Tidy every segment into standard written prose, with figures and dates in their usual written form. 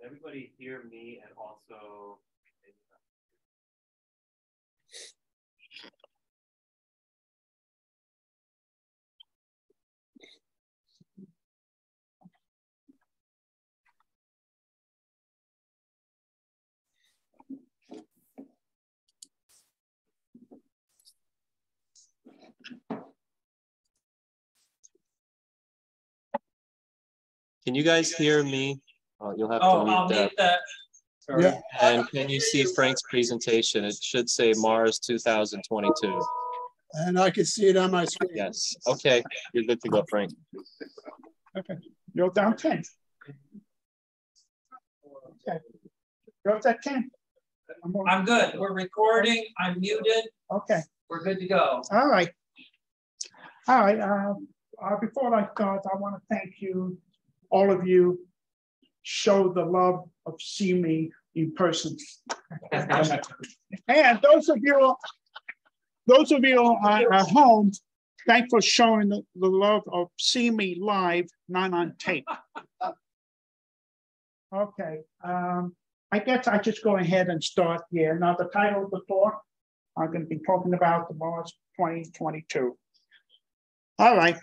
everybody hear me and also? Can you guys hear me? Oh, you'll have to mute that. Sorry. Yeah. And can you see Frank's presentation? It should say Mars 2022. And I can see it on my screen. Yes. Okay. You're good to go, Frank. Okay. You're down 10. Okay. You're at 10. I'm good. We're recording. I'm muted. Okay. We're good to go. All right. All right. Before I start, I want to thank you, all of you. Show the love of seeing me in person. And those of you at home, thanks for showing the love of seeing me live, not on tape. Okay, I guess I just go ahead and start here. Now, the title of the talk, I'm going to be talking about the Mars 2022. All right.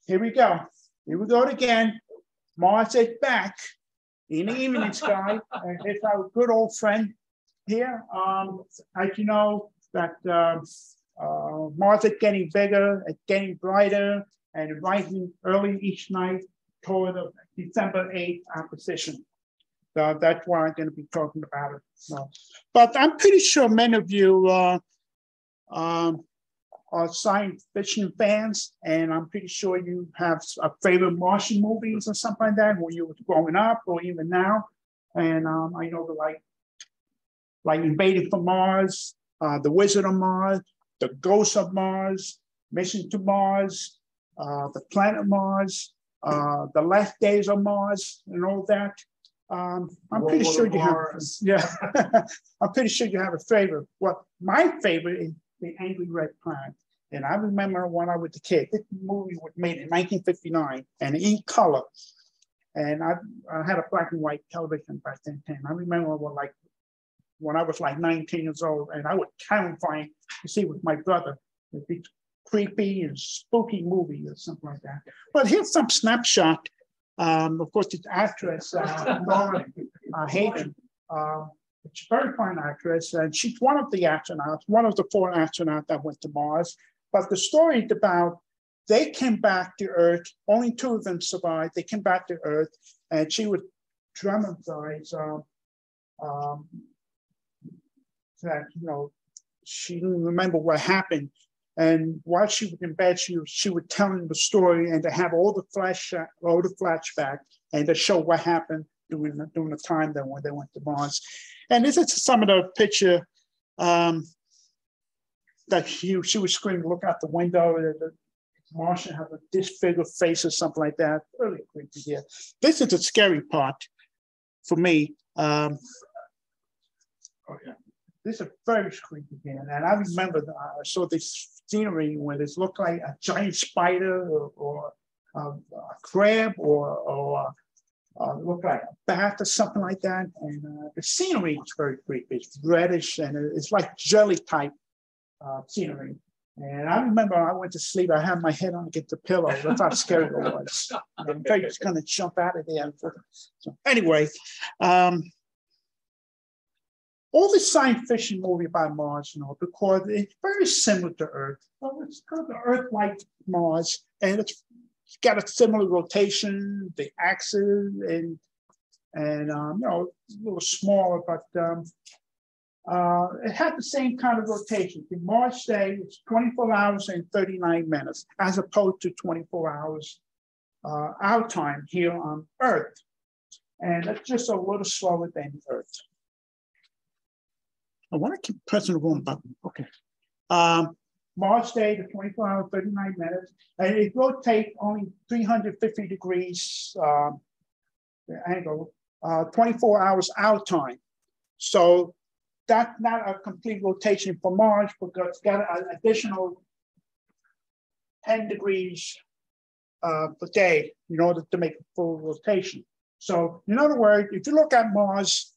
Here we go. Here we go again. Mars is back in the evening sky. It's our good old friend here. As you know, that Mars is getting bigger, it's getting brighter, and rising early each night toward the December 8th opposition. So that's why I'm going to be talking about it. So, but I'm pretty sure many of you are science fiction fans, and I'm pretty sure you have a favorite Martian movies or something like that when you were growing up or even now. And I know the like Invading from Mars, The Wizard of Mars, The Ghost of Mars, Mission to Mars, The Planet Mars, The Last Days of Mars, and all that. I'm pretty sure you have, yeah, I'm pretty sure you have a favorite. Well, my favorite is The Angry Red Planet. And I remember when I was a kid, this movie was made in 1959 and in color. And I had a black and white television back then. I remember when I was like 19 years old, and I was terrifying to see with my brother. It'd be creepy and spooky movie or something like that. But here's some snapshot. Of course, this actress, Laura Hayden, she's a very fine actress, and she's one of the astronauts, one of the 4 astronauts that went to Mars. But the story is about, they came back to Earth, only 2 of them survived. They came back to Earth, and she was traumatized that, you know, she didn't remember what happened. And while she was in bed, she was telling the story and to have all the flashback and to show what happened during the time that when they went to Mars. And this is some of the picture that she was screaming, look out the window. The Martian has a disfigured face or something like that. Really creepy here. This is the scary part for me. Oh yeah, this is very creepy here. And I remember I saw this scenery where this looked like a giant spider or a crab or looked like a bat or something like that. And the scenery is very creepy. It's reddish and it's like jelly type scenery. And I remember I went to sleep, I had my head on against the pillow. That's how scary it was. I'm just going to jump out of there. So anyway, all the science fiction movie about Mars, you know, because it's very similar to Earth. Well, it's got the Earth-like Mars, and it's got a similar rotation, the axis, and you know, it's a little smaller, but it had the same kind of rotation. The Mars day is 24 hours and 39 minutes, as opposed to 24 hours our time here on Earth. And it's just a little slower than Earth. I want to keep pressing the wrong button. Okay. Mars day, the 24 hours, 39 minutes, and it rotates only 350 degrees the angle, 24 hours our time. So that's not a complete rotation for Mars because it's got an additional 10 degrees per day in order to make a full rotation. So in other words, if you look at Mars,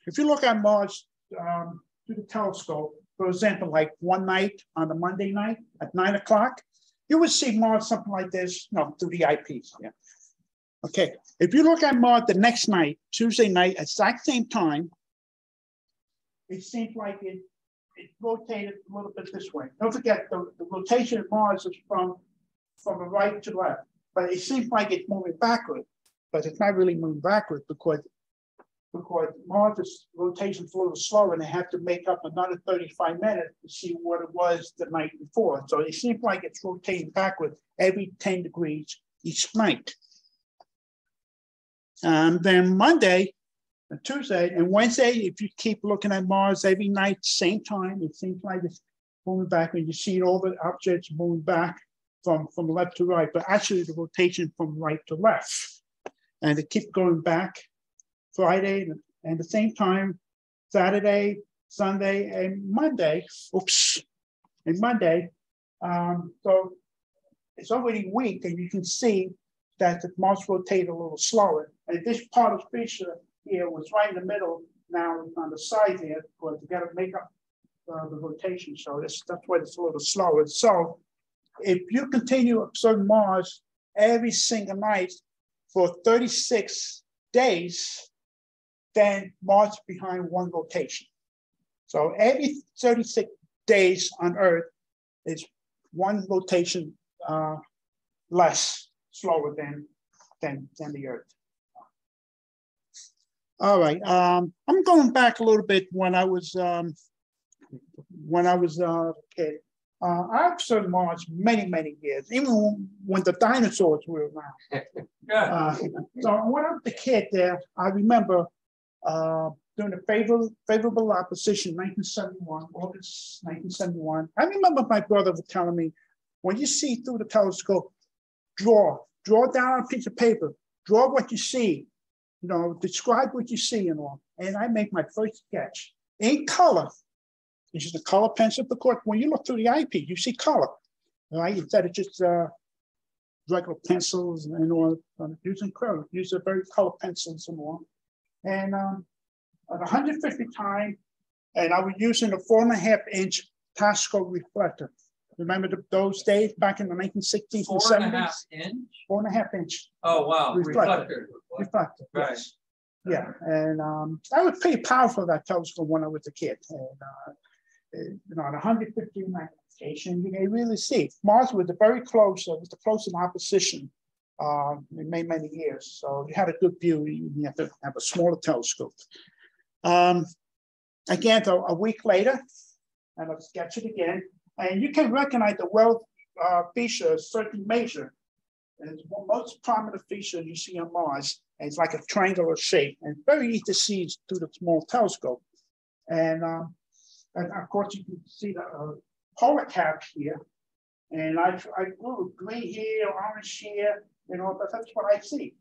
if you look at Mars through the telescope, for example, like one night on a Monday night at 9 o'clock, you would see Mars something like this, no, through the eyepiece. Yeah. Okay, if you look at Mars the next night, Tuesday night, exact same time, it seems like it rotated a little bit this way. Don't forget, the rotation of Mars is from the right to left, but it seems like it's moving backward, but it's not really moving backward because Mars' rotation is a little slower and they have to make up another 35 minutes to see what it was the night before. So it seems like it's rotating backward every 10 degrees each night. Then Monday, and Tuesday, and Wednesday, if you keep looking at Mars every night, same time, it seems like it's moving back. When you see all the objects moving back from left to right, but actually the rotation from right to left. And it keeps going back Friday and the same time, Saturday, Sunday, and Monday. Oops, and Monday. So it's already weak, and you can see that the Mars rotate a little slower. And this part of the feature here was right in the middle. Now it's on the side here, because you got to make up the rotation. So that's why it's a little slower. So if you continue observing Mars every single night for 36 days, then Mars is behind one rotation. So every 36 days on Earth is one rotation less, slower than the Earth. All right, I'm going back a little bit when I was a kid. I observed Mars many years, even when the dinosaurs were around. So when I was a kid there, I remember during the favorable opposition, 1971, August 1971. I remember my brother was telling me, when you see through the telescope, draw down on a piece of paper, draw what you see, describe what you see and all. And I make my first sketch in color. This is a color pencil, because when you look through the eyepiece, you see color, right? Instead of just regular pencils and all, using color, use very color pencils and all. And at 150 times, and I was using a 4.5-inch telescope reflector. Remember those days back in the 1960s and 70s? 4.5 inch? 4.5 inch. Oh, wow. Reflector. Right. Yes. Yeah. And that was pretty powerful, that telescope, when I was a kid. And, at 150 magnification, you can really see. Mars was very close. It was the closest opposition in many years. So you had a good view. You have to have a smaller telescope. Again, a week later, and I'll sketch it again. And you can recognize the well feature, certain measure. And it's the most prominent feature you see on Mars. And it's like a triangular shape, and very easy to see through the small telescope. And of course, you can see the polar cap here. And I grew green here, orange here, but that's what I see.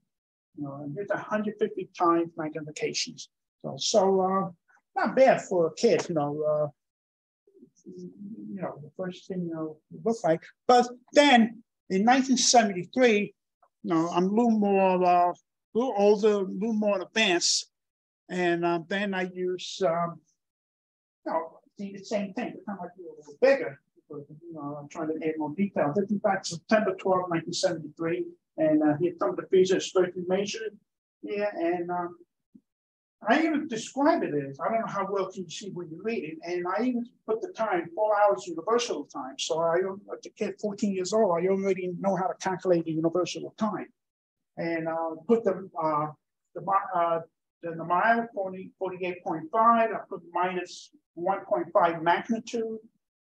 And it's 150 times magnifications. So not bad for a kid, the first thing it looks like. But then in 1973, I'm a little more, a little older, a little more advanced, and then I use, see the same thing. It's not like a little bigger, because I'm trying to add more detail. This is back September 12, 1973, and here some of the features strictly measured. Yeah, and I even describe it as, I don't know how well can you see when you read it, and I even put the time, 4 hours universal time. So as a kid, 14 years old, I already know how to calculate the universal time. And put the mile, 48.5, I put minus 1.5 magnitude,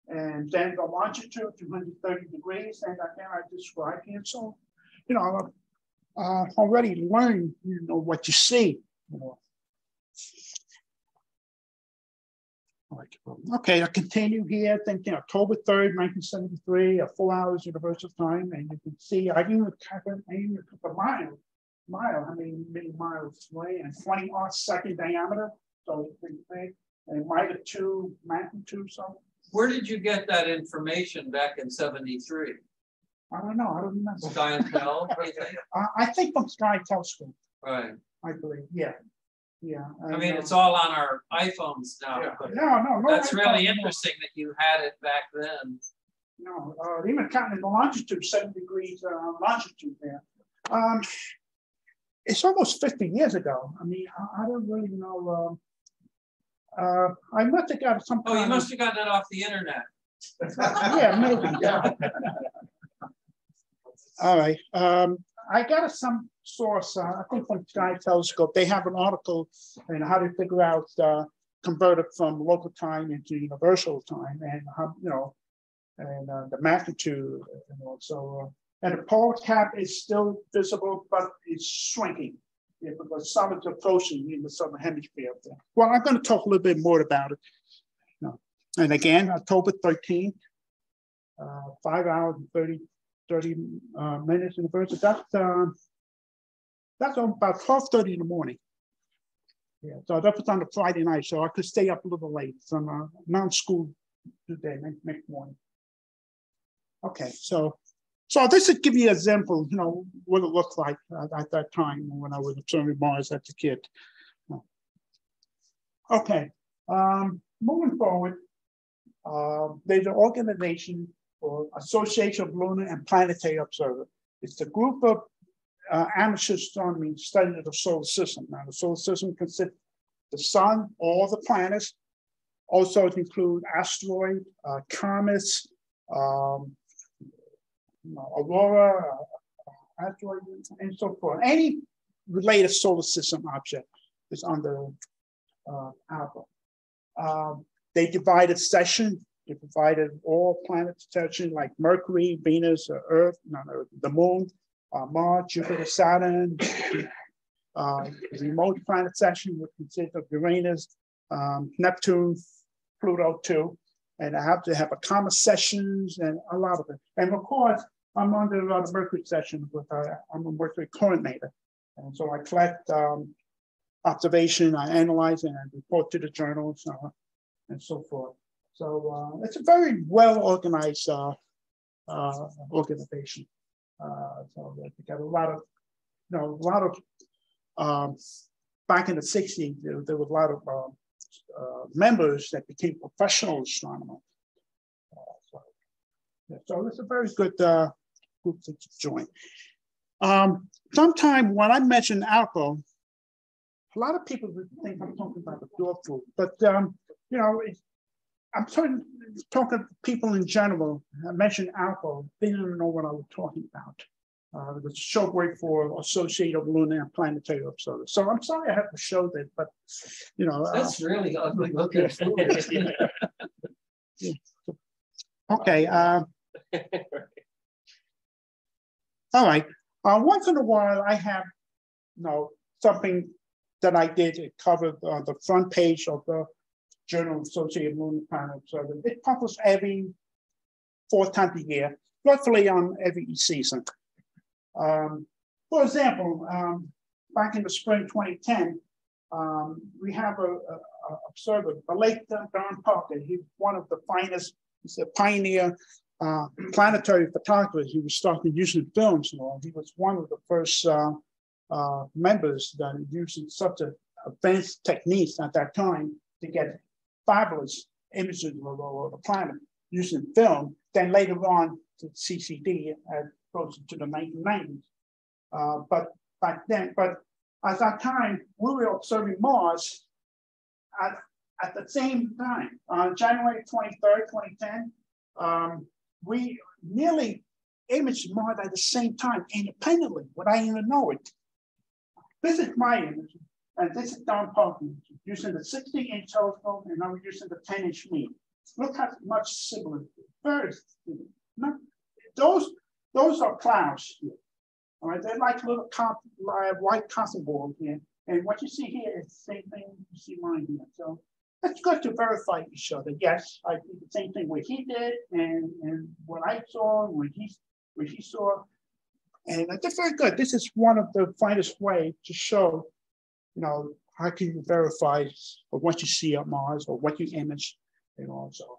and then the longitude, 230 degrees, and again, I describe here. So, already learned, what you see. Okay, I continue here, thinking October 3rd, 1973, 4 hours universal time, and you can see I even took a mile, how many miles away, and 20 arc second diameter, so it's pretty big, and -2 magnitude, so Where did you get that information back in '73? I don't know. I don't remember. Sky and Tel, I think from Sky Telescope. right? I believe. Yeah. Yeah. I mean, it's all on our iPhones now. Yeah. But No. that's really interesting that you had it back then. No, even counting the longitude, 7 degrees longitude there. It's almost 50 years ago. I mean, I don't really know. I must have got some. Oh, you must have gotten it off the internet. Yeah, maybe. Yeah. All right. I got some source, I think from Sky Telescope. They have an article on how to figure out convert it from local time into universal time, and how, you know, and the magnitude, and also, and the pole cap is still visible, but it's shrinking. Yeah, because summer's approaching in the southern hemisphere. Well, I'm going to talk a little bit more about it. No. And again, October 13th, 5 hours and 30 minutes in the verse. That's about 12:30 in the morning. Yeah, so that was on a Friday night, so I could stay up a little late. So I'm not school today, next morning. Okay, so this would give you an example, you know, what it looked like at that time when I was observing Mars as a kid. Okay, moving forward, there's an organization or Association of Lunar and Planetary Observers. It's a group of amateur astronomy study of the solar system. Now, the solar system consists of the sun, all the planets. Also, it includes asteroids, comets, aurora, asteroids, and so forth. Any related solar system object is under Alpha. They divided session. They provided all planets section like Mercury, Venus, Earth, the Moon, Mars, Jupiter, Saturn. The remote planet section would consist of Uranus, Neptune, Pluto too. And I have to have a comet sessions and a lot of it. And of course, I'm under a lot of Mercury sessions, but I'm a Mercury coordinator. And so I collect observation, I analyze and I report to the journals and so forth. So it's a very well organized organization. So they got a lot of, back in the 60s, there was a lot of members that became professional astronomers. So it's a very good group to join. Sometime when I mention alcohol, a lot of people think I'm talking about the dog food, but you know, I'm talking to people in general. I mentioned alcohol, they didn't know what I was talking about. It was a short word for Associated of Lunar and Planetary Observers. So I'm sorry I have to show that, but you know. That's really ugly looking. Yeah. Okay. All right. Once in a while, I have, something that I did. It covered the front page of the Journal Associated Lunar Planet Observers. It published every 4 times a year, roughly on every season. For example, back in the spring 2010, we have a observer, the late Don Parker. He's one of the finest. He's a pioneer planetary photographer. He was starting using films and all. He was one of the first members that were using such advanced techniques at that time to get fabulous images of the planet using film. Then later on to CCD as close to the 1990s. But back then, at that time, we were observing Mars at the same time. On January 23rd, 2010, we nearly imaged Mars at the same time, independently, without even know it. This is my image, and this is Don Parker using the 60-inch telescope, and I'm using the 10-inch me. Look how much similar. Very similar. Those are clouds here. All right, they're like little white cotton balls here. And what you see here is the same thing you see mine here. So it's good to verify each other. Yes, I did the same thing what he did and what I saw, what he saw. And that's very good. This is one of the finest way to show, how can you verify what you see on Mars or what you image, so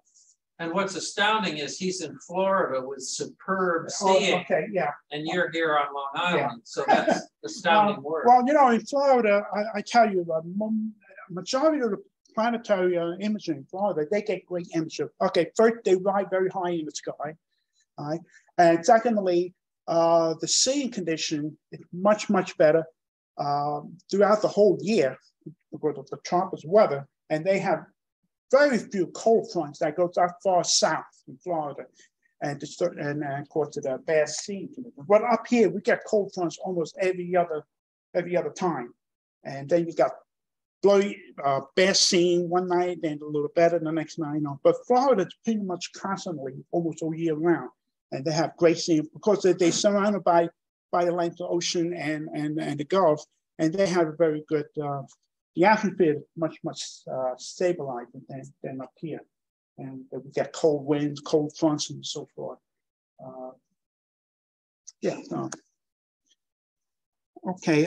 And what's astounding is he's in Florida with superb seeing. Oh, okay, yeah. And you're here on Long Island, so that's astounding work. Well, you know, in Florida, I tell you, the majority of the planetary imaging in Florida, they get great images. Okay, first, they ride very high in the sky. All right? And secondly, the seeing condition is much, much better throughout the whole year because of the tropical weather. And they have very few cold fronts that go that far south in Florida. And of course, to the bad seeing condition. But up here, we get cold fronts almost every other time. And then you got bad seeing one night and a little better the next night. But Florida is pretty much constantly, almost all year round. And they have great seeing because they're surrounded by the length of the ocean and the Gulf, and they have a very good, the atmosphere is much stabilized than up here. And we get cold winds, cold fronts, and so forth. Okay,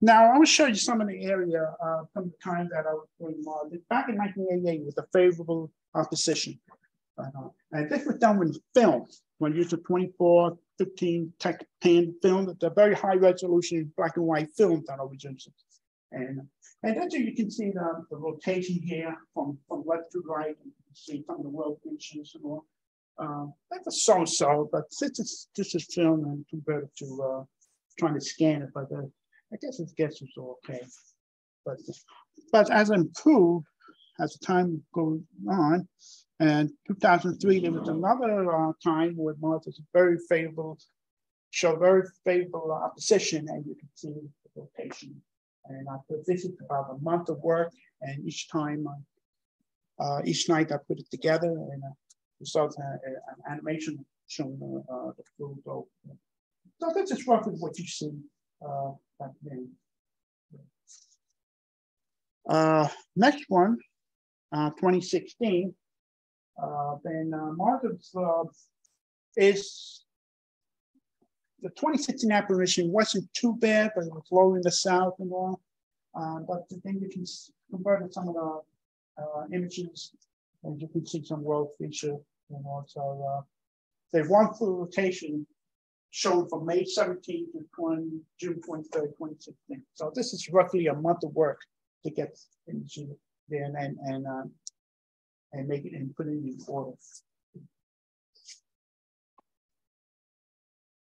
now I will show you some of the area from the time that I was doing Mars. Back in 1988 with a favorable opposition. And this was done with film. When you use a 24-15 tech pan film, it's a very high resolution black and white film that I was using. And then you can see the rotation here from left to right. And you can see some of the world features and all. That's a so-so, but this is film and compared to trying to scan it, but I guess it's okay. But as improved as the time goes on, and 2003 there was another time where Mars is very favorable, showed very favorable opposition, and you can see the rotation. And I put this is about a month of work, and each time, each night I put it together, and results an animation showing the full go. So that's just roughly what you see back then. Next one, 2016. Then Mars is the 2016 apparition wasn't too bad, but it was low in the south and all. But then you can convert some of the images, and you can see some world feature and also they one full rotation shown from May 17th to June 23rd, 2016. So this is roughly a month of work to get into there and make it and put it in order.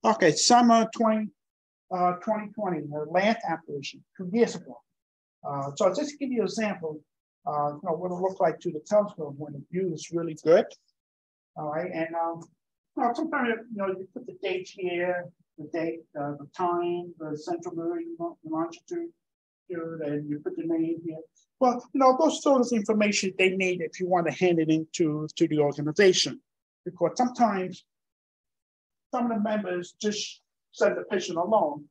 Okay, summer 2020, the last apparition, 2 years ago. So just to give you an example, what it looked like to the telescope when the view is really good. All right, and sometimes you put the date here, the date, the time, the central meridian, the longitude, and you put the name here. Well, those sort of information they need if you want to hand it into the organization, because sometimes some of the members just send the picture alone,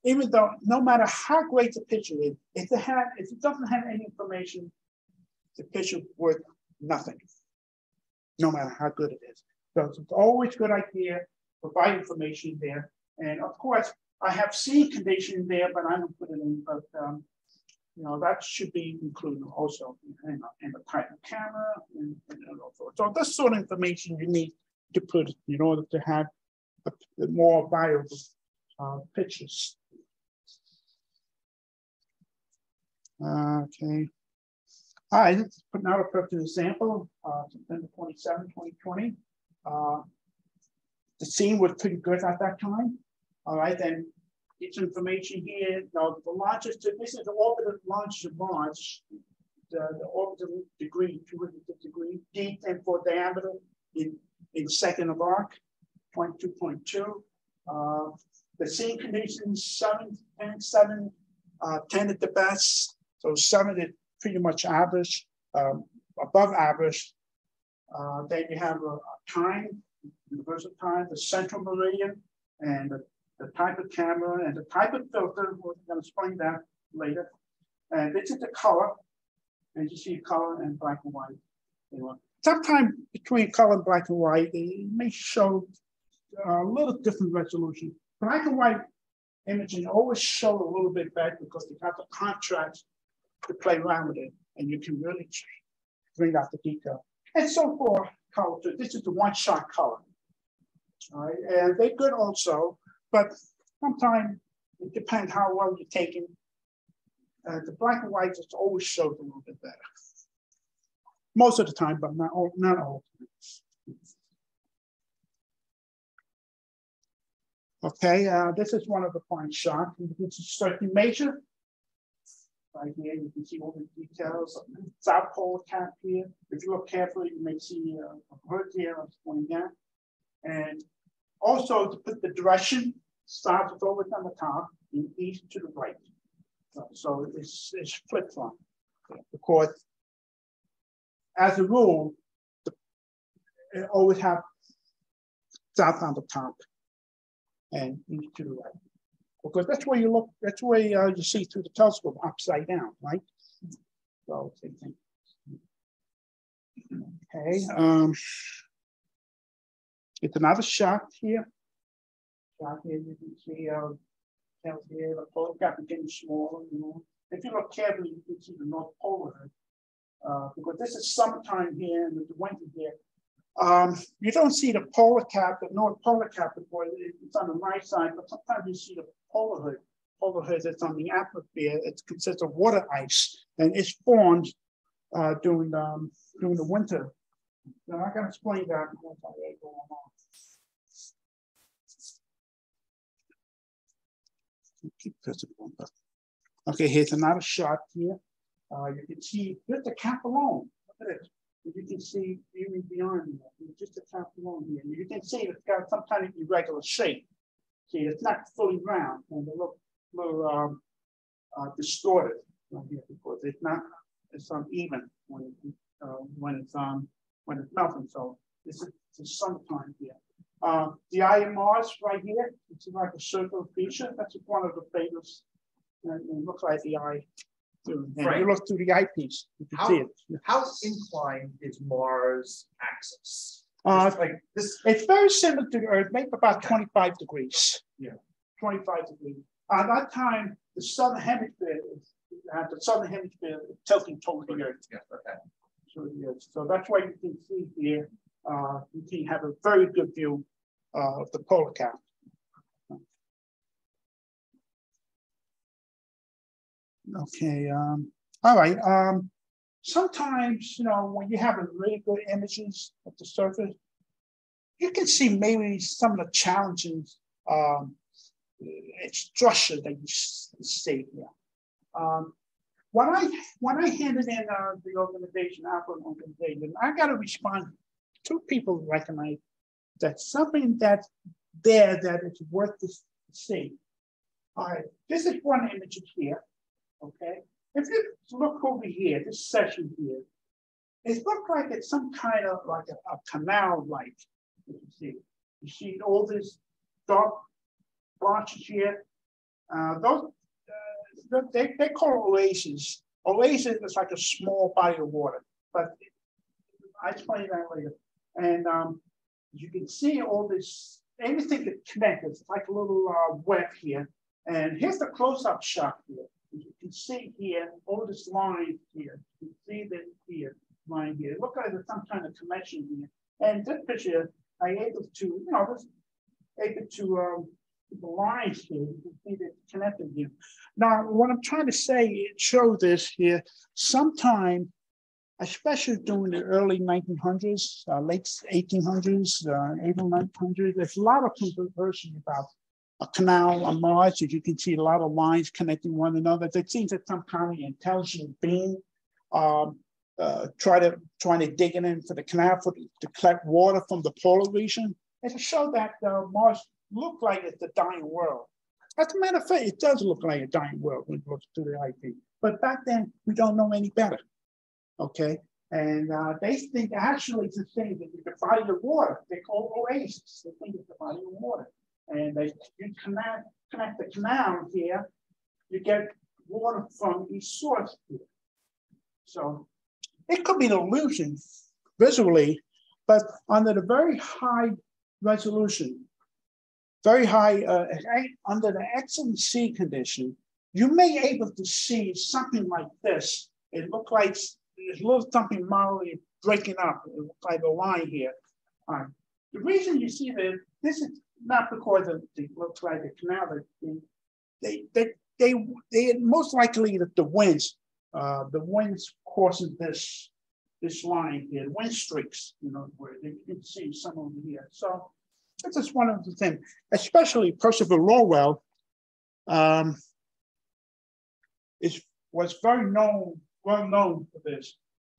even though no matter how great the picture is, if it doesn't have any information, the picture is worth nothing, no matter how good it is. So it's always a good idea to provide information there. And of course, I have seeing condition there, but I don't put it in. But that should be included also in the type of camera and also. So this sort of information you need to put in order to have the more viable pictures. Okay. All right, let's put another perfect example. September 27, 2020. The scene was pretty good at that time. All right, then it's information here. Now, the largest, this is the orbital longitude of Mars, the orbital degree, 250 degrees, deep and for diameter in second of arc, 22.2. The seeing conditions, 7, 10, 7, 10 at the best. So 7 is pretty much average, above average. Then you have a time, universal time, the central meridian, and the type of camera and the type of filter. We're going to explain that later. And this is the color, and you see color and black and white. Sometimes between color and black and white, they may show a little different resolution. Black and white imaging always show a little bit better because they have the contrast to play around with it, and you can really bring out the detail. And so forth. color. So this is the one-shot color. All right, and they're good also, but sometimes it depends how well you're taking. The black and white just always shows a little bit better. Most of the time, but not all the time. Okay, this is one of the fine shots. This is certainly major. Right here, you can see all the details. South pole cap here. If you look carefully, you may see a hood here pointing down. And also to put the direction, south is always on the top, and east to the right. So it's flip-flop. Because as a rule, it always have south on the top and east to the right. Because that's where you look, that's where you see through the telescope upside down, right? So same thing. Okay, it's another shot here. You can see tells here the polar cap is getting smaller. You know, if you look carefully, you can see the North Polar. Because this is summertime here and the winter here. You don't see the polar cap, the North Polar cap, because it's on the right side, but sometimes you see the polar hood. Polar hood that's on the atmosphere. It consists of water ice, and it's formed during the winter. Now I can explain that. Keep pressing one button. Okay, here's another shot here. You can see just the cap alone. Look at it. You can see even beyond that. Just the cap alone here. You can see it's got some kind of irregular shape. See, it's not fully round, and it looks a little distorted right here because it's uneven when it's melting. So this is summertime here. The eye of Mars right here, it's like a circular feature. That's one of the favorites. And it looks like the eye. And you look through the eyepiece, you can see it. How inclined is Mars' axis? Like this. It's very similar to the Earth, maybe about 25 degrees. Yeah. 25 degrees. At that time, the southern hemisphere is tilting toward the Earth. Yeah, okay. So that's why you can see here, you can have a very good view of the polar cap. Okay, all right. Sometimes, you know, when you have really good images of the surface, you can see maybe some of the challenges structure that you see here. When I handed in the organization, Alpha organization, I got a response. Two people recognize that something that's there that is worth to see. All right, this is one image here. Okay, if you look over here, this section here, it looks like it's some kind of like a canal, like you see all these dark blotches here. They call oases. Oasis is like a small body of water, but I explain that later. And you can see all this, everything that connected. It's like a little web here. And here's the close-up shot here. You can see here, all this line here. You can see that here, line here. Look like there's some kind of connection here. And this picture, I'm able to, you know, the lines here, you can see that connected here. Now, what I'm trying to say, show this here, sometime, especially during the early 1900s, late 1800s, 1900s, there's a lot of controversy about a canal on Mars. As you can see, a lot of lines connecting one another. It seems that some kind of intelligent being trying to dig it in for the canal to collect water from the polar region, and to show that Mars looked like it's a dying world. As a matter of fact, it does look like a dying world when you look through the IP. But back then, we don't know any better. Okay, and they think actually it's the thing that the body of water. They call oasis. They think it's the body of water. And you connect the canal here, you get water from each source here. So it could be an illusion visually, but under the very high resolution, very high, under the excellent C condition, you may be able to see something like this. It looks like a little something mildly breaking up like a line here. The reason you see that this is not because of it looks like a canal. They most likely that the winds causing this line here, wind streaks, where you can see some over here. So that's just one of the things, especially Percival Lowell was well known for this,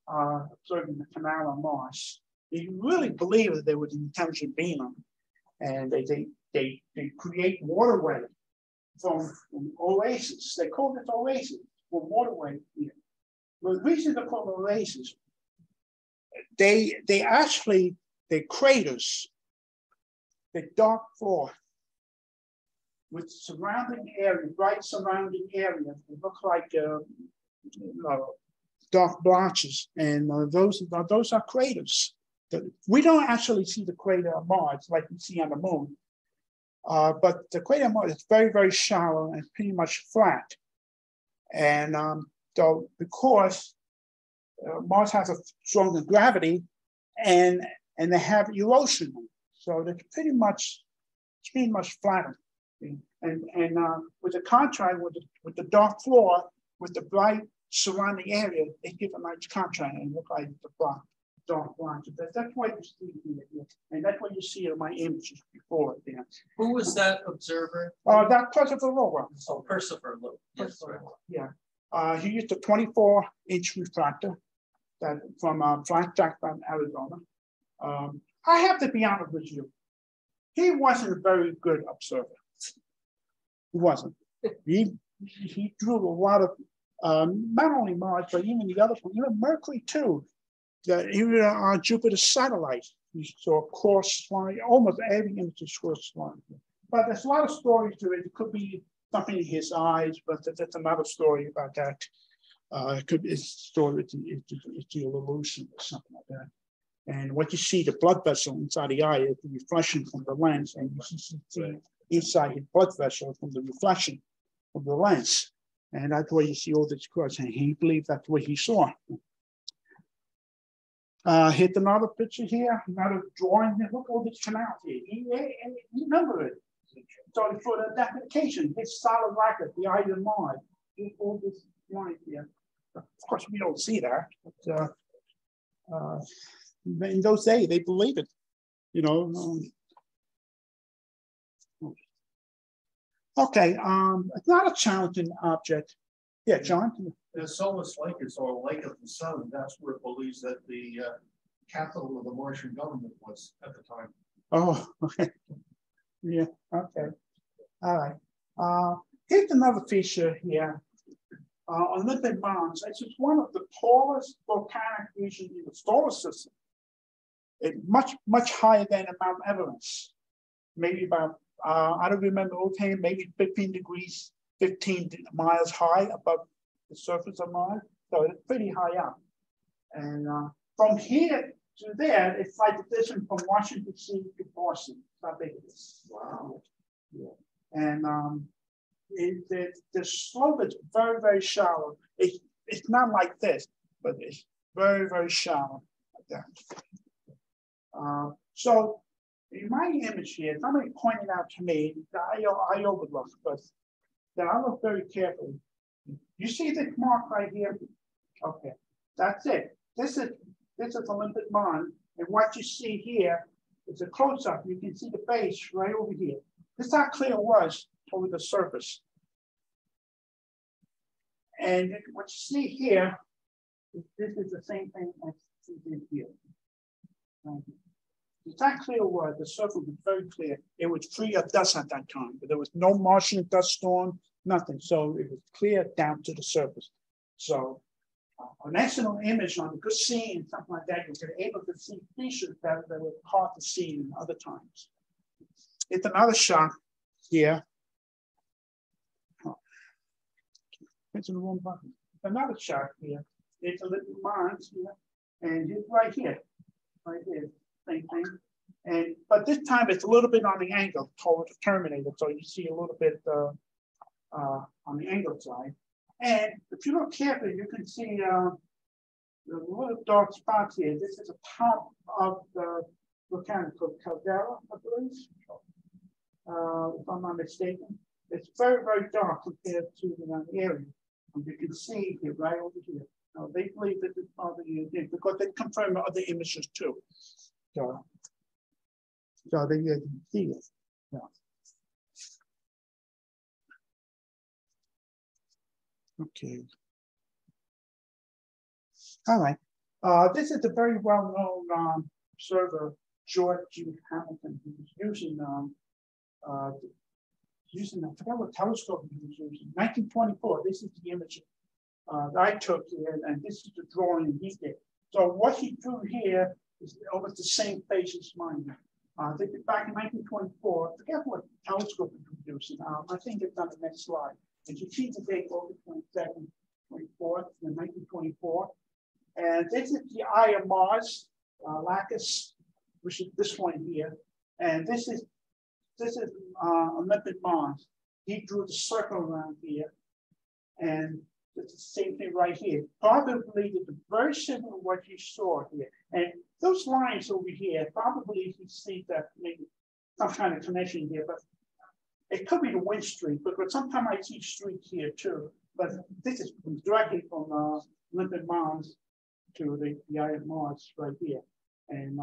observing the canal on Mars. They really believe that there was an intelligent being on it, and they create waterway from oasis. They call it oasis, or waterway here. But the reason they call it oasis, they craters, the dark floor with surrounding area, bright surrounding area. They look like dark blotches, and those are craters. We don't actually see the crater on Mars like we see on the moon, but the crater on Mars is very, very shallow and pretty much flat. And so because Mars has a stronger gravity, and they have erosion, so it's pretty much flatter. And with the contrast with the dark floor, with the bright surrounding area, they give a nice contrast and look like the dark lines. That's what you see here, and that's what you see in my images before. There. Who was that observer? That Percival Lowell. Oh, Percival Lowell. Yes, right. Yeah. He used a 24-inch refractor that from Frank Melillo, Arizona. I have to be honest with you. He wasn't a very good observer. He wasn't. He drew a lot of not only Mars, but even the other one, even Mercury too. Even on Jupiter's satellite, he saw a course line, almost every image is course line. But there's a lot of stories to it. It could be something in his eyes, but that's another story about that. It could be a story, it's the illusion or something like that. And what you see, the blood vessel inside the eye is the reflection from the lens, and you see inside his blood vessel from the reflection of the lens. And that's where you see all this cross, and he believed that's what he saw. Hit another picture here, another drawing. Look at all these canals here. He remember it. So for the application, his solid rocket, the eye of Mars, all this line here. Of course, we don't see that. But, in those days, they believe it. Okay, it's not a challenging object. Yeah, John? The solar lake is or lake of the sun. That's where it believes that the capital of the Martian government was at the time. Oh, okay. Yeah, okay. All right. Here's another feature here. Olympic Mons. This is one of the tallest volcanic regions in the solar system. It's much higher than Mount Everest. Maybe about, I don't remember offhand, maybe 15 miles high above the surface of Mars. So it's pretty high up. And from here to there, it's like the distance from Washington D.C. to Boston. How big it is. Wow. Yeah. And the slope is very, very shallow. It's not like this, but it's very, very shallow like that. So in my image here, somebody pointed out to me that I overlooked, but that I look very carefully. You see this mark right here? Okay, that's it. This is Olympic Mons, and what you see here is a close-up. You can see the base right over here. This is how clear it was over the surface. And what you see here, this is the same thing as you see here. It's not clear was, the surface was very clear. It was free of dust at that time, but there was no Martian dust storm, nothing. So it was clear down to the surface. So an excellent image on a good scene and something like that, you're able to see features that were hard to see in other times. It's another shot here. It's in the wrong button. Another shot here. It's a little Mons here, and it's right here, same thing. But this time it's a little bit on the angle toward the Terminator, so you see a little bit on the angle side. And if you look carefully, you can see The little dark spots here, this is the top of the volcanic caldera, I believe, if I'm not mistaken. It's very, very dark compared to the area. And you can see it right over here. Now, they believe that it's probably because they confirm other images too. So they can see it. Yeah. Okay. All right. This is a very well-known observer, George G. Hamilton, who was using, I forgot what telescope he was using, 1924. This is the image that I took here, and this is the drawing he did. So what he drew here is almost the same face as mine. Back in 1924, I forget what telescope he was using. I think it's on the next slide. And you see the date, August 22nd, 24th, in 1924. And this is the eye of Mars, Lacus, which is this one here. And this is Olympic Mars. He drew the circle around here. And it's the same thing right here. Probably it's very similar to what you saw here. And those lines over here, probably you see that maybe some kind of connection here, but it could be the wind streak, because sometimes I see streaks here too. But this is directly from Olympic Mars to the eye of Mars right here. And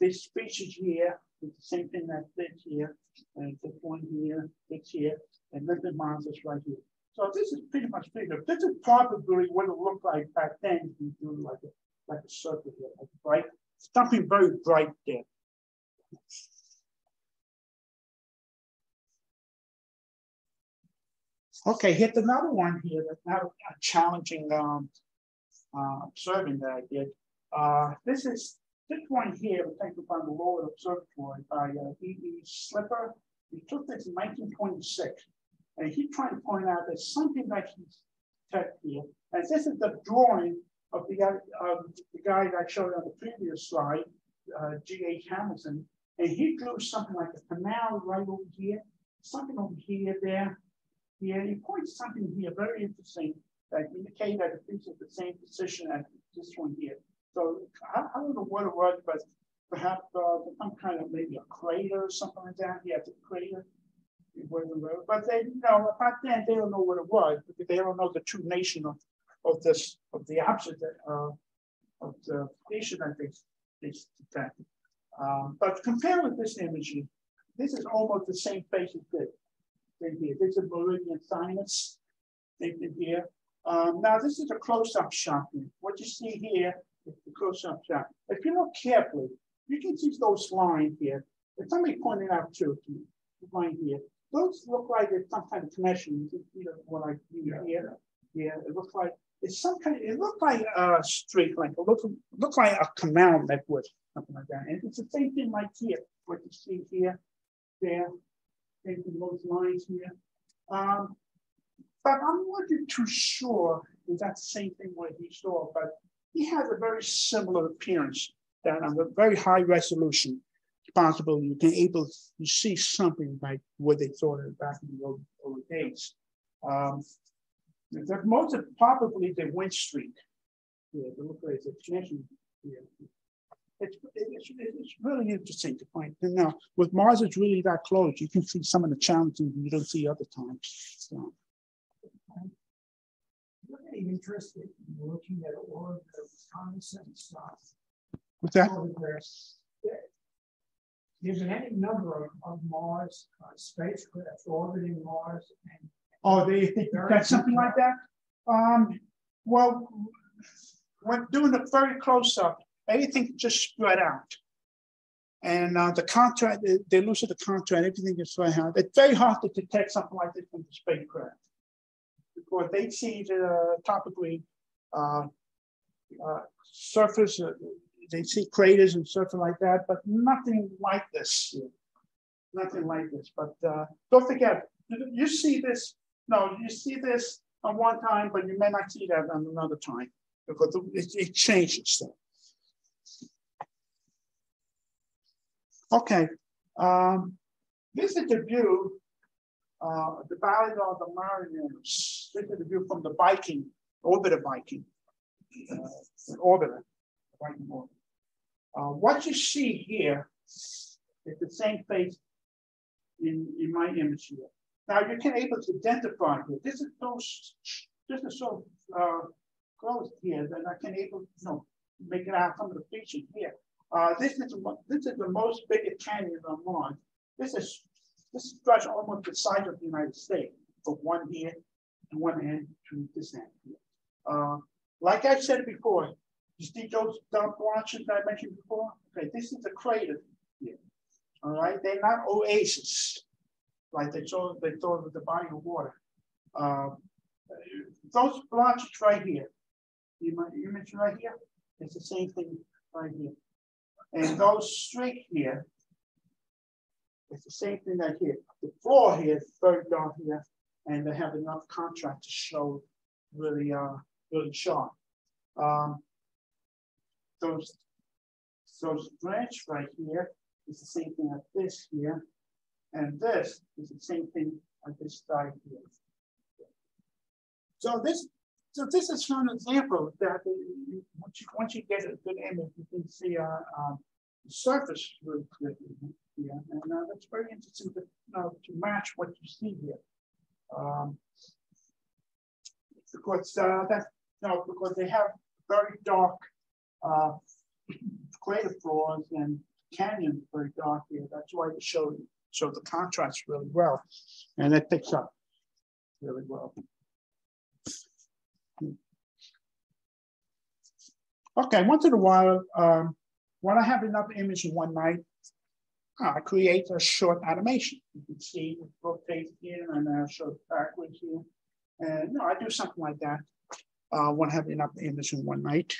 this species here is the same thing that this here, and this one here, this here, and Olympic Mars is right here. So this is pretty much bigger. This is probably what it looked like back then if you do like a circle here, like bright, something very bright there. Okay, here's another one here that's not a challenging observing that I did. This one here was taken by the Lowell Observatory by E.E. Slipper. He took this in 1926, and he tried to point out there's something that he's checked here. And this is the drawing of the guy that I showed on the previous slide, G.H. Hamilton, and he drew something like a canal right over here, something over here, there. Yeah, he points something here very interesting that indicates that it's at the same position as this one here. So I don't know what it was, but perhaps some kind of maybe a crater or something like that. Yeah, it's a crater. But they, back then they don't know what it was because they don't know the true nation of the opposite of the nation that they detected. But compare with this image, this is almost the same face as this. This is meridian sinus. Here. Now this is a close-up shot. What you see here is the close-up shot. If you look carefully, you can see those lines here. If somebody pointed out too, line here. Those look like there's some kind of connection. You can see what I see here. Yeah, it looks like it's some kind. It looks like a streak, like look like a canal network, something like that. And it's the same thing like here. What you see here, there. Those lines here. But I'm not too sure if that's the same thing what he saw, but he has a very similar appearance that on a very high resolution, it's possible you can able to see something like what they saw back in the old days. Most of probably the wind streak. Yeah, the look like it's a connection here. It's really interesting to find. And now, with Mars, it's really that close. You can see some of the challenges you don't see other times. So. I'm really interested in looking at all of the reconnaissance stuff. What's that? There's any number of Mars spacecraft orbiting Mars. And they think that's something like that? Well, when doing a very close-up, everything just spread out. And the contrast, they lose the contrast, everything is spread out. It's very hard to detect something like this from the spacecraft. Because they see the topically surface, they see craters and surface like that, but nothing like this. Nothing like this. But don't forget, you see this, you see this on one time, but you may not see that on another time because it changes. Okay, this is the view, the Valley of the Mariners. This is the view from the Viking, over the Viking. orbiter, right in orbit. What you see here is the same face in my image here. Now you can able to identify it. This is so close here that I can able to make it out some of the features here. This is the most biggest canyon on Mars. This stretch almost the size of the United States, from one here to one end to this end here. Like I said before, you see those dark blotches that I mentioned before? Okay, this is a crater here. All right, they're not oases, like they saw with the body of water. Those blotches right here, you mentioned right here, it's the same thing right here. And those straight here, it's the same thing right here. The floor here is very dark here, and they have enough contrast to show really, really sharp. Those branch right here is the same thing as this here, and this is the same thing as this side here. So this is an example that once you get a good image, you can see the surface really clearly here, and that's very interesting to match what you see here, because because they have very dark crater floors and canyons very dark here. That's why they show the contrast really well, and it picks up really well. Okay, once in a while, when I have enough image in one night, I create a short animation. You can see it rotates here and show it backwards here. And I do something like that when I have enough image in one night.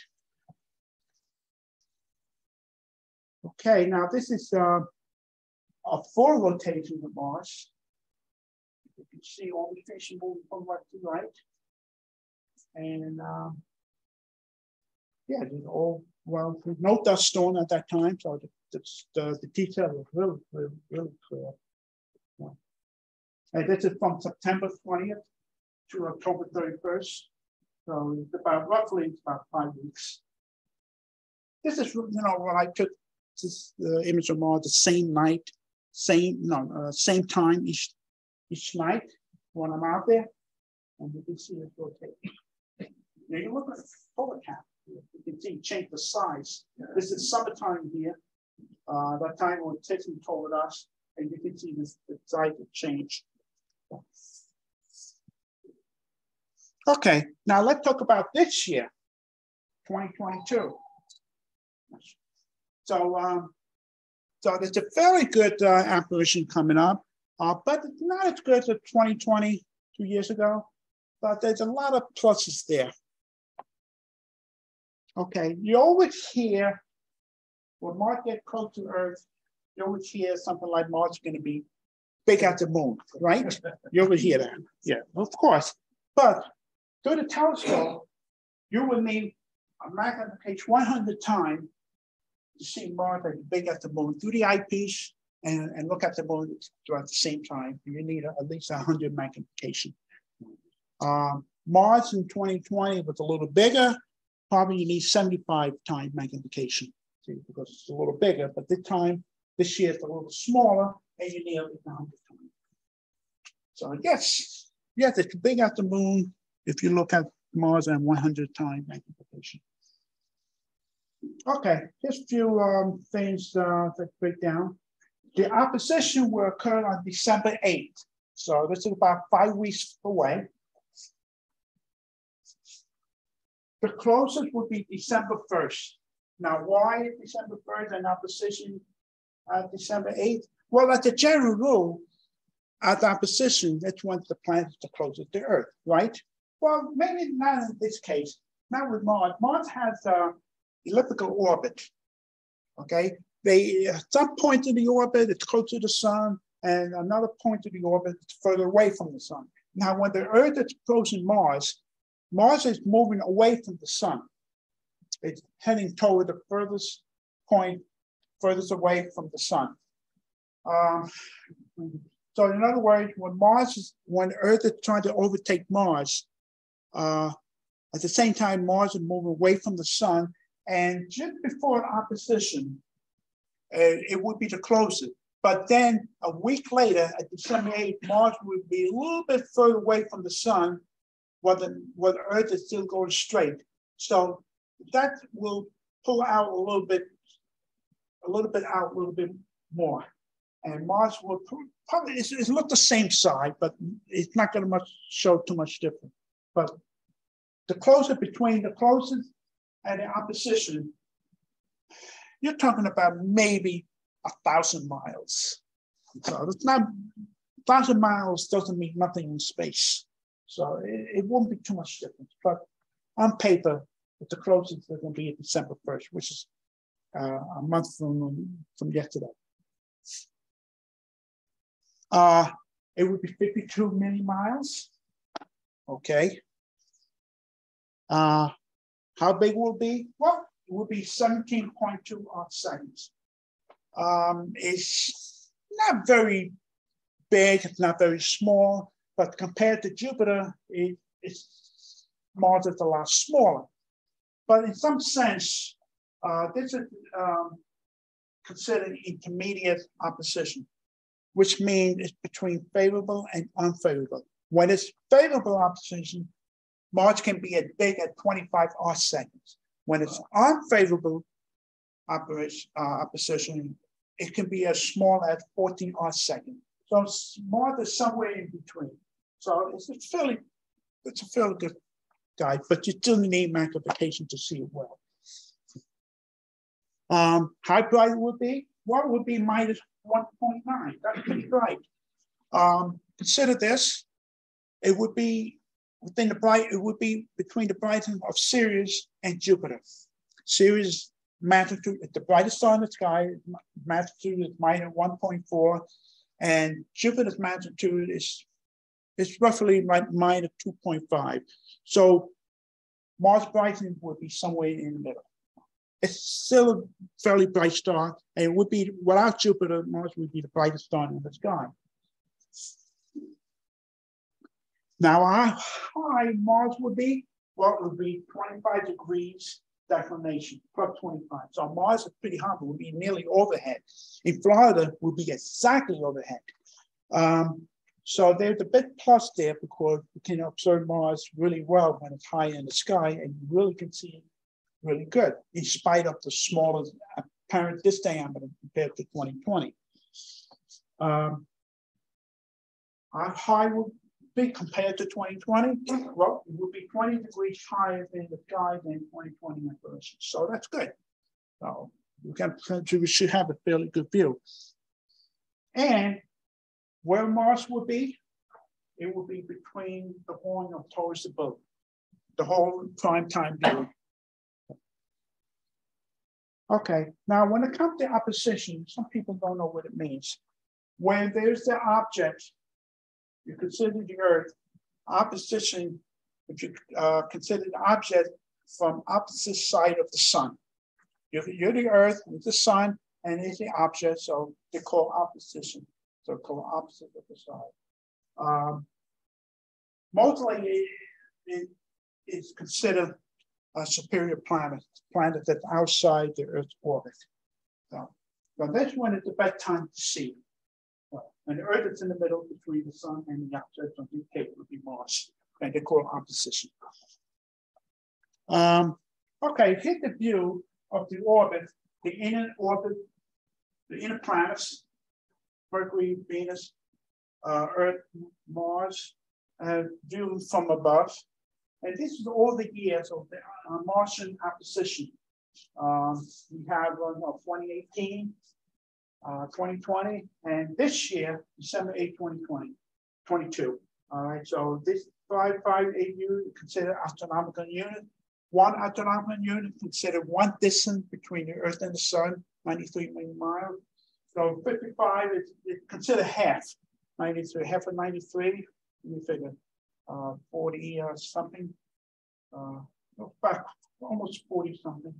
Okay, now this is a full rotation of Mars. You can see all the station moving from left to right. And yeah, it's all, well, there's no dust storm at that time, so the detail is really, really, really clear. Yeah. And this is from September 20th to October 31st. So it's roughly about 5 weeks. This is, when I took this image of Mars the same night, same time each night when I'm out there, and you can see it rotate. Now you look at the photo cap. You can see change the size. This is summertime here. That time when Tiffany told us, and you can see the size will change. Okay, now let's talk about this year, 2022. So there's a very good apparition coming up, but it's not as good as 2020, 2 years ago, but there's a lot of pluses there. Okay, you always hear, when Mars gets close to Earth, you always hear something like Mars is going to be big as the moon, right? You always hear that. Yeah, of course. But through the telescope, you will need a magnification 100 times to see Mars as big as the moon through the eyepiece and look at the moon at the same time. You need at least 100 magnification. Mars in 2020 was a little bigger. Probably you need 75 times magnification, because it's a little bigger, but this year it's a little smaller, and you need 100 times. So I guess, yes, it's big as the moon if you look at Mars and 100 times magnification. Okay, here's a few things that break down. The opposition will occur on December 8th. So this is about 5 weeks away. The closest would be December 1st. Now, why December 1st and opposition December 8th? Well, as a general rule, at opposition, that's when the planet is the closest to Earth, right? Well, maybe not in this case, not with Mars. Mars has an elliptical orbit, okay? At some point in the orbit, it's close to the sun, and another point of the orbit is further away from the sun. Now, when the Earth is approaching Mars, Mars is moving away from the sun. It's heading toward the furthest point, furthest away from the sun. So in other words, when Earth is trying to overtake Mars, At the same time, Mars is moving away from the sun, and just before opposition, it would be the closest. But then a week later, at December 8th, Mars would be a little bit further away from the sun, while the Earth is still going straight. So that will pull out a little bit more. And Mars will probably, it's look the same side, but it's not going to show too much difference. But the closer between the closest and the opposition, you're talking about maybe 1,000 miles. So it's not, 1,000 miles doesn't mean nothing in space. So it won't be too much difference. But on paper, the closest they're going to be at December 1st, which is a month from yesterday. It would be 52 million miles. Okay. How big will it be? Well, it will be 17.2 arc seconds. It's not very big, it's not very small, but compared to Jupiter, Mars is a lot smaller. But in some sense, this is considered intermediate opposition, which means it's between favorable and unfavorable. When it's favorable opposition, Mars can be as big as 25 arc seconds. When it's unfavorable opposition, it can be as small as 14 arc seconds. So Mars is somewhere in between. So it's a fairly good guide, but you still need magnification to see it well. How bright it would be? Well, it would be minus 1.9. That's pretty bright. Consider this. It would be between the brightness of Sirius and Jupiter. Sirius magnitude is the brightest star in the sky. Magnitude is minus 1.4, and Jupiter's magnitude is roughly minus 2.5. So Mars' brightness would be somewhere in the middle. It's still a fairly bright star, and it would be, without Jupiter, Mars would be the brightest star in the sky. Now, how high Mars would be? Well, it would be 25 degrees declination, plus 25. So Mars is pretty high, it would be nearly overhead. In Florida, it would be exactly overhead. So there's a bit plus there because you can observe Mars really well when it's high in the sky, and you really can see it really good, in spite of the smaller apparent disk diameter compared to 2020. How high would be compared to 2020? Well, it would be 20 degrees higher in the sky than 2020 apparition. So that's good. So we should have a fairly good view. And where Mars would be, it would be between the horn of Taurus and Boat, the whole prime time view. Okay, now when it comes to opposition, some people don't know what it means. When there's the object, you consider the Earth, opposition, if you consider the object from opposite side of the sun. You're the Earth, it's the sun, and it's the object, so they call opposition. So called opposite of the side. Mostly it is considered a superior planet that's outside the Earth's orbit. So this one is the best time to see. And the Earth is in the middle between the sun and the object, so in this case it would be Mars, and they call opposition. Okay, here's the view of the orbit, the inner orbit, the inner planets, Mercury, Venus, Earth, Mars, viewed from above. And this is all the years of the Martian opposition. We have 2018, 2020, and this year, December 8, 2022. All right, so this 558 unit considered astronomical unit. One astronomical unit considered one distance between the Earth and the Sun, 93 million miles. So 55 is considered half, 93, half of 93, let me figure, 40 something, almost 40 something,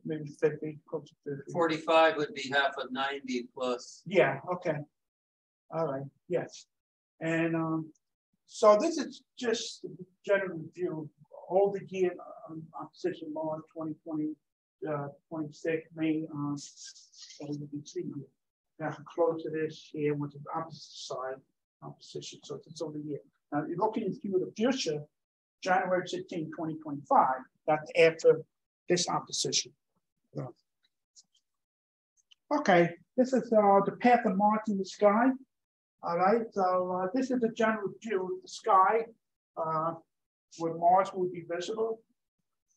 maybe 50, close to 50. 45 would be half of 90 plus. Yeah, okay. All right, yes. And so this is just the general view over year opposition Mars 2020, 26 May. So you can see here. Now close to this here, which is the opposite side opposition. So it's over here. Now you're looking into the future, January 16, 2025. That's after this opposition. So, okay, this is the path of Mars in the sky. All right, so this is a general view of the sky where Mars will be visible.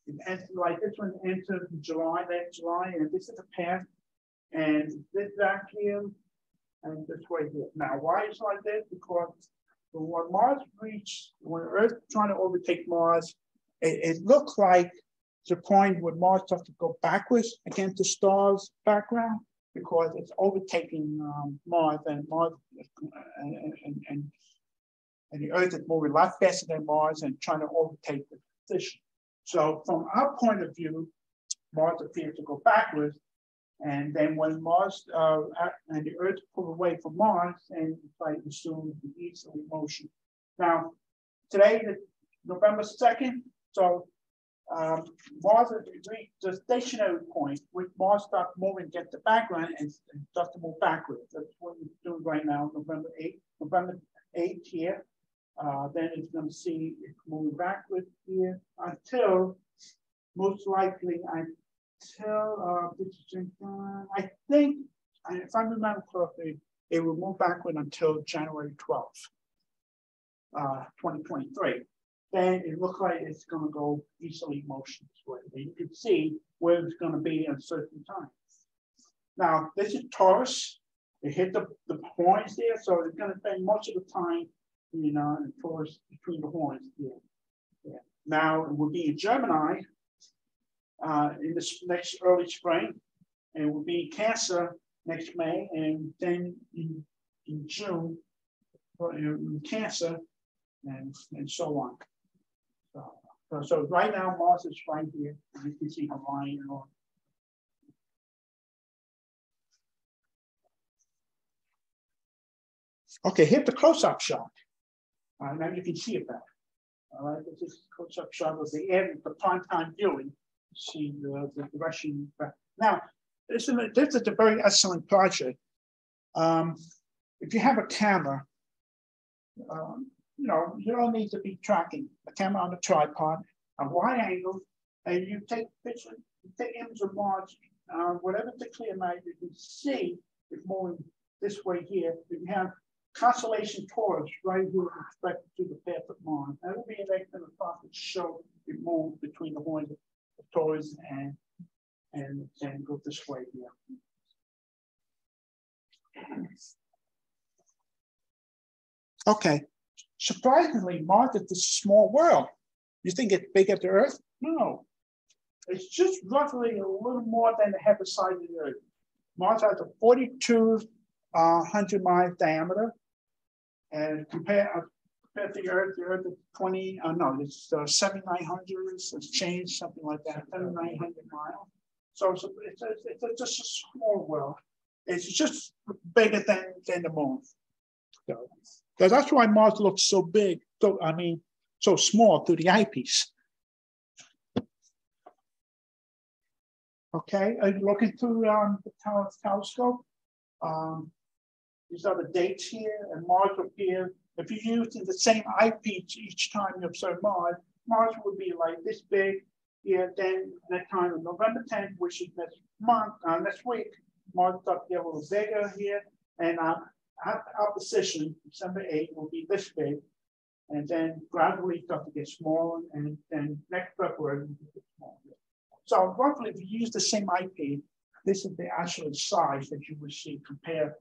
It enters, like this one entered in July, late July, and this is the path. And this back here, and this way here. Now, why it's like this? Because when Mars reached, when Earth trying to overtake Mars, it looked like the point where Mars starts to go backwards against the star's background, because it's overtaking Mars, and Mars and the Earth is moving a lot faster than Mars and trying to overtake the position. So from our point of view, Mars appears to go backwards. And then when Mars and the Earth pull away from Mars, and it's like assume the easterly motion. Now, today is November 2nd, so Mars has reached the stationary point, which Mars starts moving, get the background, and starts to move backwards. That's what it's doing right now, November 8th here. Then it's going to see it moving backwards here until, most likely, until I think, if I remember correctly, it will move backward until January 12th, 2023. Then it looks like it's going to go easterly motion this way. You can see where it's going to be at a certain time. Now, this is Taurus. It hit the horns there, so it's going to spend most of the time, in Taurus between the horns here. Yeah. Now, it will be in Gemini in this next early spring, and it will be in Cancer next May, and then in June in Cancer, and so on. So right now Mars is right here, and you can see her line and all. Okay, here's the close-up shot. Now you can see it better. All right, this is a close-up shot of the end, the prime time viewing. See the direction. Now, this is a very excellent project. If you have a camera, you don't need to be tracking a camera on a tripod, a wide angle, and you take picture, you take image of Mars, whatever the clear night, you can see it moving this way here. You have constellation Taurus right here with respect to the path of Mars. That will be an excellent plot to show it move between the horns of Taurus and go this way here. Okay, surprisingly, Mars is a small world. You think it's big as the Earth? No, it's just roughly a little more than half the size of the Earth. Mars has a 4,200 mile diameter, and compared to the Earth is it's 7,900. It's changed something like that, 7,900 miles. So it's just a small world. It's just bigger than the Moon. So that's why Mars looks so big. So small through the eyepiece. Okay, looking through the telescope. These are the dates here, and Mars will appear. If you use the same eyepiece each time you observe Mars, Mars will be like this big. Yeah, then that time on November 10th, which is next week, Mars starts to get a little bigger here, and our position, December 8th, will be this big, and then gradually start to get smaller, and then next February will get smaller. So roughly, if you use the same eyepiece, this is the actual size that you would see compared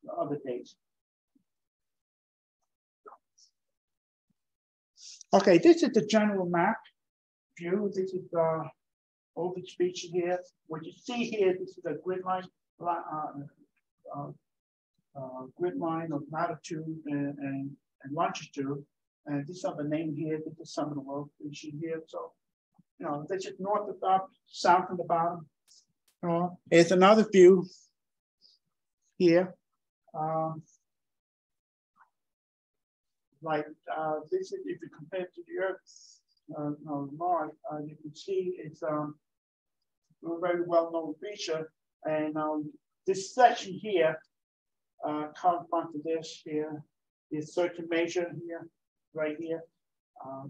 to other dates. Okay, this is the general map view. This is over the speech here. What you see here, this is a grid line of latitude and longitude. And these are the name here. This is some of the location here. So, this is north of the top, south of the bottom. Here's another view here. This is, if you compare it to the Earth, Mars, you can see it's a very well-known feature. And this section here corresponds to this here, is certain major here, right here.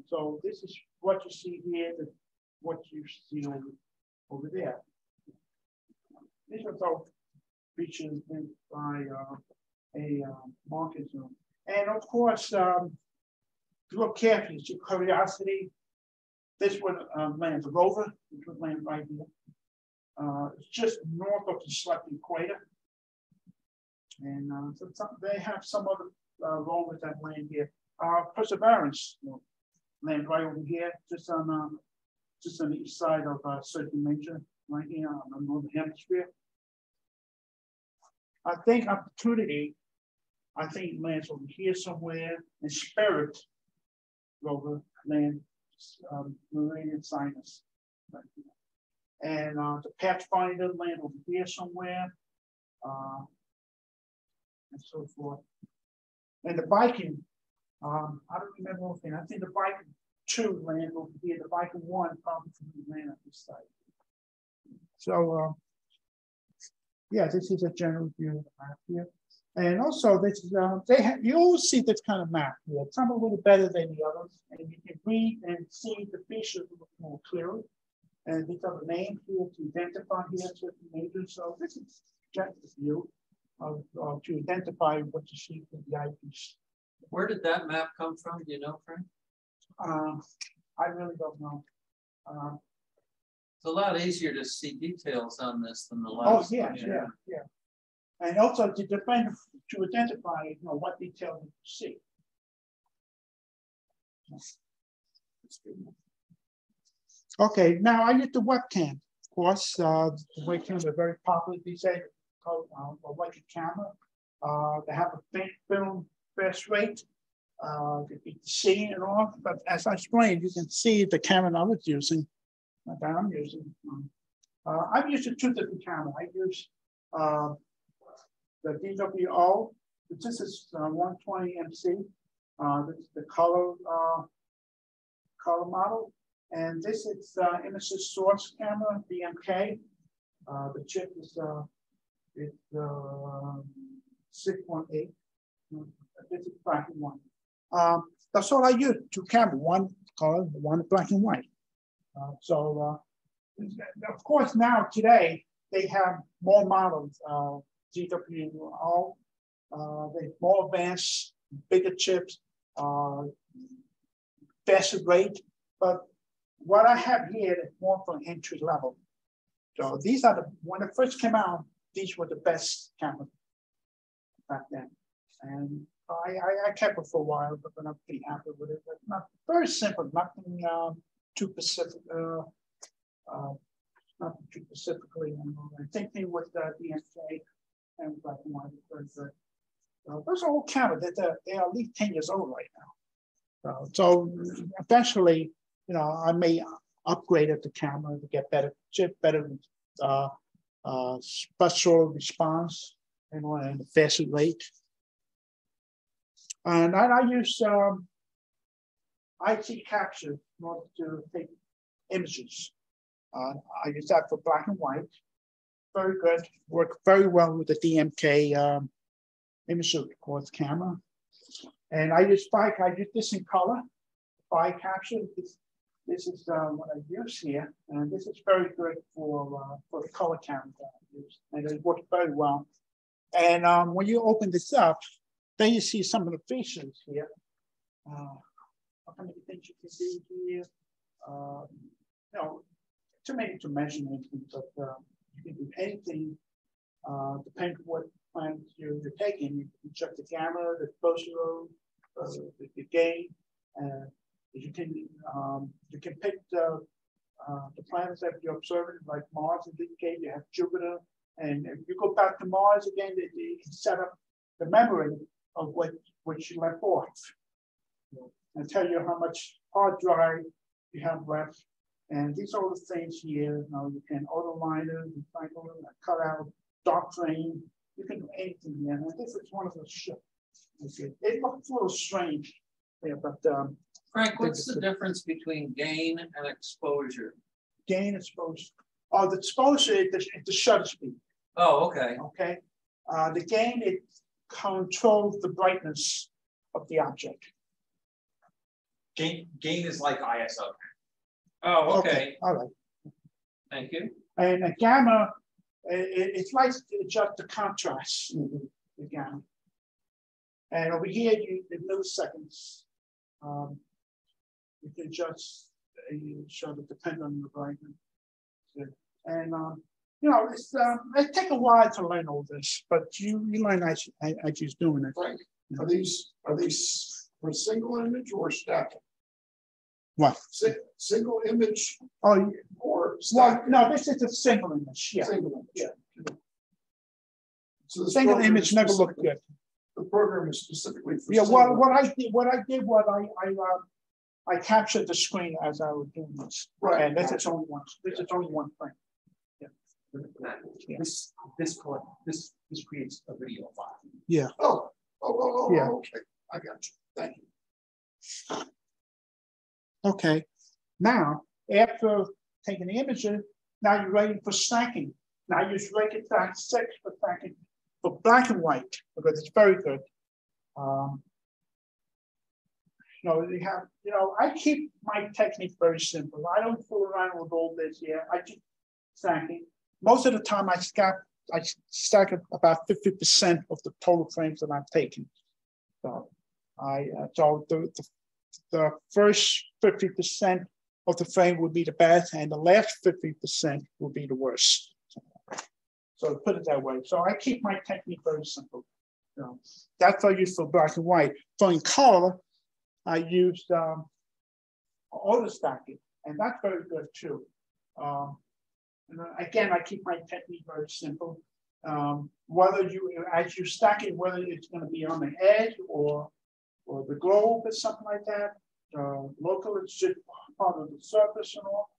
So this is what you see here, what you see over there. These are all features by a market zone. And of course, look carefully, it's your curiosity. This would land the rover, which would land right here. It's just north of the selected equator. And so they have some other rovers that land here. Perseverance land right over here, just on the east side of certain major, right here on the northern hemisphere. I think Opportunity, I think lands over here somewhere, and Spirit rover land Meridian Sinus, right here. And the Pathfinder land over here somewhere, and so forth. And the Viking, I don't remember anything. I think the Viking 2 land over here. The Viking 1 probably land at this site. So yeah, this is a general view of the map here. And also, this is you always see this kind of map here. Some a little better than the others, and you can read and see the features a little more clearly. And these are the names here to identify here certain majors. So this is just a view of to identify what you see from the eyepiece. Where did that map come from? Do you know, Frank? I really don't know. It's a lot easier to see details on this than the last. Oh yeah, yeah. And also to identify, what details you see. Okay, now I use the webcam. Of course, the webcams are very popular these days. Called a webcam camera. They have a big film fast rate. You can see and all, but as I explained, you can see the camera I was using, that I'm using. I've used 2 different cameras. I use the DWO. This is 120 MC. This is the color model, and this is image source camera DMK. The chip is 618. This is black and white. That's all I use. 2 cameras, one color, one black and white. Of course, now today they have more models. GWO, they more advanced, bigger chips, faster rate. But what I have here is more for entry level. So these are when it first came out, these were the best cameras back then. And I kept it for a while, but I'm pretty happy with it. But not very simple, nothing too specific. Not too specifically. And same thing with the DMK and black and white. Those are all cameras. They are at least 10 years old right now. So eventually, I may upgrade the camera to get better chip, better spatial response, and the faster rate. And I use IT capture in order to take images. I use that for black and white. Very good. Work very well with the DMK image records camera. And I use this in color. Spy capture. This is what I use here, and this is very good for the color camera that I use, and it works very well. And when you open this up, then you see some of the features here. How many things you can see here? Too many to mention anything, but you can do anything depending on what plans you're taking. You can check the camera, the exposure, the gain. You can pick the planets that you're observing, like Mars in this case. You have Jupiter, and if you go back to Mars again, they set up the memory of what you left off, and tell you how much hard drive you have left. And these are all the things here. You can auto-liner, recycle, cut out dark frame. You can do anything here. And this is one of those ships. It looks a little strange there, but Frank, what's the difference between gain and exposure? Gain exposure. Oh, the exposure is the shutter speed. Oh, okay. Okay. The gain, it controls the brightness of the object. Gain is like ISO. Oh, okay. All right. Thank you. And a gamma, it's like just the contrast, the gamma. And over here, the milliseconds, you can just show the depend on the brightness. And you know, it takes a while to learn all this, but you learn as you're doing it. Frank, are these for single image or stacking? What? Single image Oh, or well, no, this is a single image. Yeah. Single image. Yeah. So the Single image never looked good. The program is specifically for what I did was I captured the screen as I was doing this. Right. And this is only one. This is only one frame. Yeah. This creates a video file. Yeah. Oh, yeah. Okay. I got you. Thank you. Okay. Now, after taking the images, now you're ready for stacking. Now you're ready to stack 6 for stacking for black and white because it's very good. I keep my technique very simple. I don't fool around with all this here. I keep stacking. Most of the time I stack about 50% of the total frames that I've taken. So the first 50% of the frame would be the best, and the last 50% would be the worst. So put it that way. So I keep my technique very simple. That's what I use for black and white. So in color, I used auto stacking, and that's very good too. And again, I keep my technique very simple. Whether as you stack it, whether it's going to be on the edge or the globe or something like that, local is just part of the surface and all,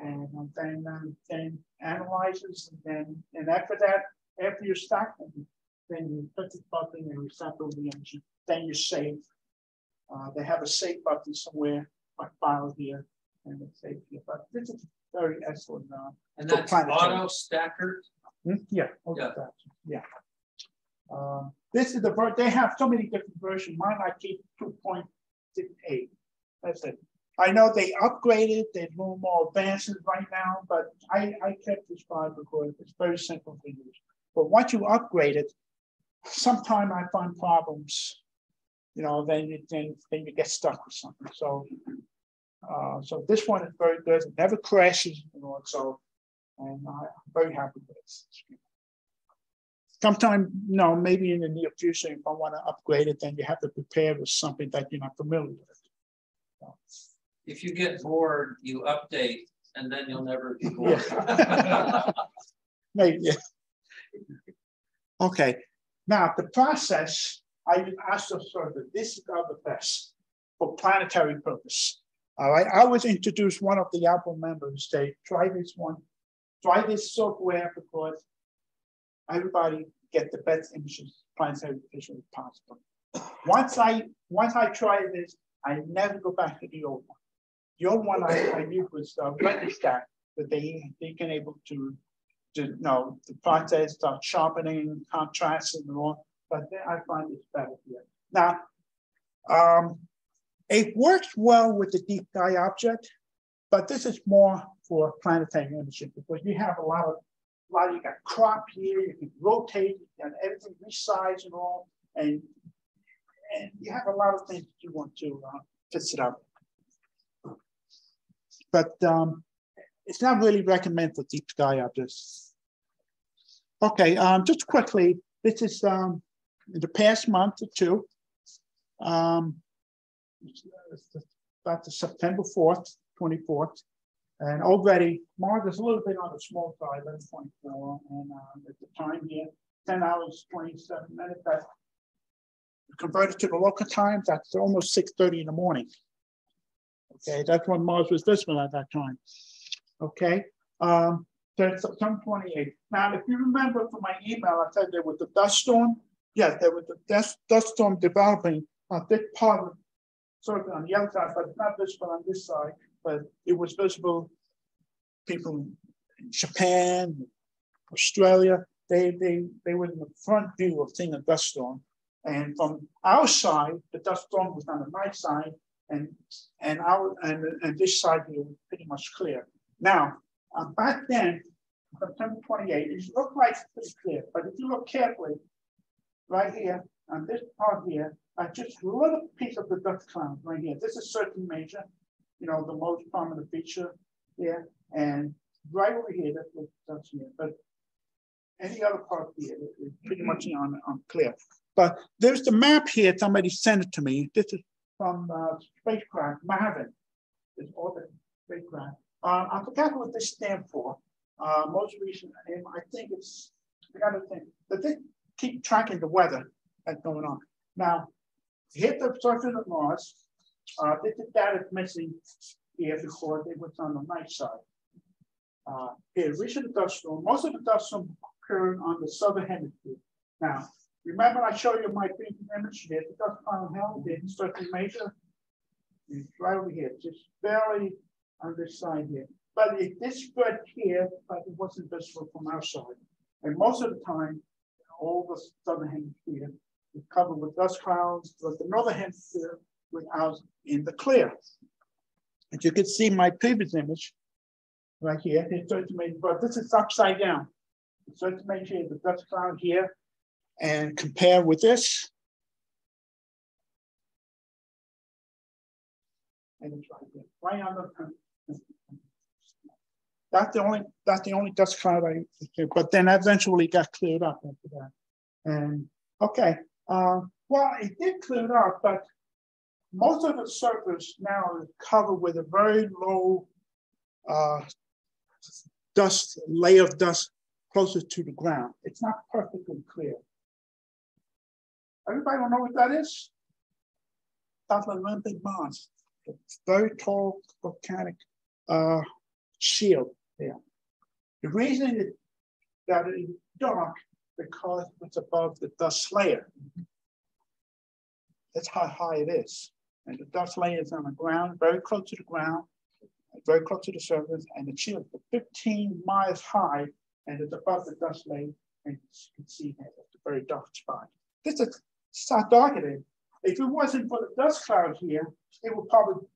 and then analyzes, and after that, after you stack them, then you put the button and recycle the engine. Then you save. They have a save button somewhere, my file here, and it's saved here. But this is very excellent. And that's auto stacker? Yeah. Yeah. This is they have so many different versions. Mine I keep 2.68. That's it. I know they upgraded, they're a little more advanced right now, but I kept this file because it's very simple to use. But once you upgrade it, sometimes I find problems. Then you get stuck with something. So this one is very good. It never crashes, so and I'm very happy with this. Sometime, maybe in the near future, if I want to upgrade it, then you have to prepare with something that you're not familiar with. So. If you get bored, you update, and then you'll never be bored. Yeah. Maybe. Yeah. Okay. Now the process, I use Astronomical. This is the best for planetary purpose. All right. I was introduced one of the Apple members. They try this software because everybody get the best images, planetary pictures possible. Once I try this, I never go back to the old one. The old one I used was Registack, but they can able to the process start sharpening, contrast, and all. But I find it's better here. Now, it works well with the deep sky object, but this is more for planetary imaging because you have a lot of you got crop here, you can rotate, you got everything resize and all, and you have a lot of things that you want to fix it up. But it's not really recommended for deep sky objects. Okay, just quickly, this is in the past month or two, about the September 4th, 24th, and already Mars is a little bit on the small side, 11.4, and at the time here, 10 hours, 27 minutes, that's converted to the local time, that's almost 6:30 in the morning. Okay, that's when Mars was visible at that time. Okay, so it's September 28th. Now, if you remember from my email, I said there was the dust storm. Yes, there was the dust storm developing on this part of circle on the other side, but it's not visible on this side, but it was visible. People in Japan, Australia, they were in the front view of seeing a dust storm. And from our side, the dust storm was on the night side, and this side was pretty much clear. Now, back then, September 28, it looked like it's pretty clear, but if you look carefully, right here, on this part here, just a little piece of the dust cloud right here. This is Certain Major, you know, the most prominent feature here, and right over here, that's what dust here. But any other part here is pretty much unclear. But there's the map here. Somebody sent it to me. This is from spacecraft Maven. This orbit spacecraft. I forgot what this stands for. Most recent, and I think it's, I got to think, but they keep tracking the weather that's going on. Now, hit the surface of Mars. This is data missing here because it was on the night side. Here, recent dust storm. Most of the dust storm occurred on the southern hemisphere. Now, remember I showed you my previous image here. The dust cloud held in Certain Major. It's right over here, just barely on this side here. But it did spread here, but it wasn't visible from our side. And most of the time, all the southern hemisphere is covered with dust clouds, but the northern hemisphere was out in the clear. And you can see my previous image right here. It's Certain Major, but this is upside down. Certain Major is the dust cloud here, and compare with this. And it's right here, right on the. That's the only dust cloud but then eventually got cleared up after that. And okay, well, it did clear up, but most of the surface now is covered with a very low dust layer of dust closer to the ground. It's not perfectly clear. Everybody don't know what that is? That's Olympic Mons. It's very tall volcanic shield there. The reason that it's dark because it's above the dust layer. That's how high it is. And the dust layer is on the ground, very close to the ground, very close to the surface, and the shield is 15 miles high, and it's above the dust layer, and you can see that it's a very dark spot. This is how dark it is. If it wasn't for the dust cloud here, it would probably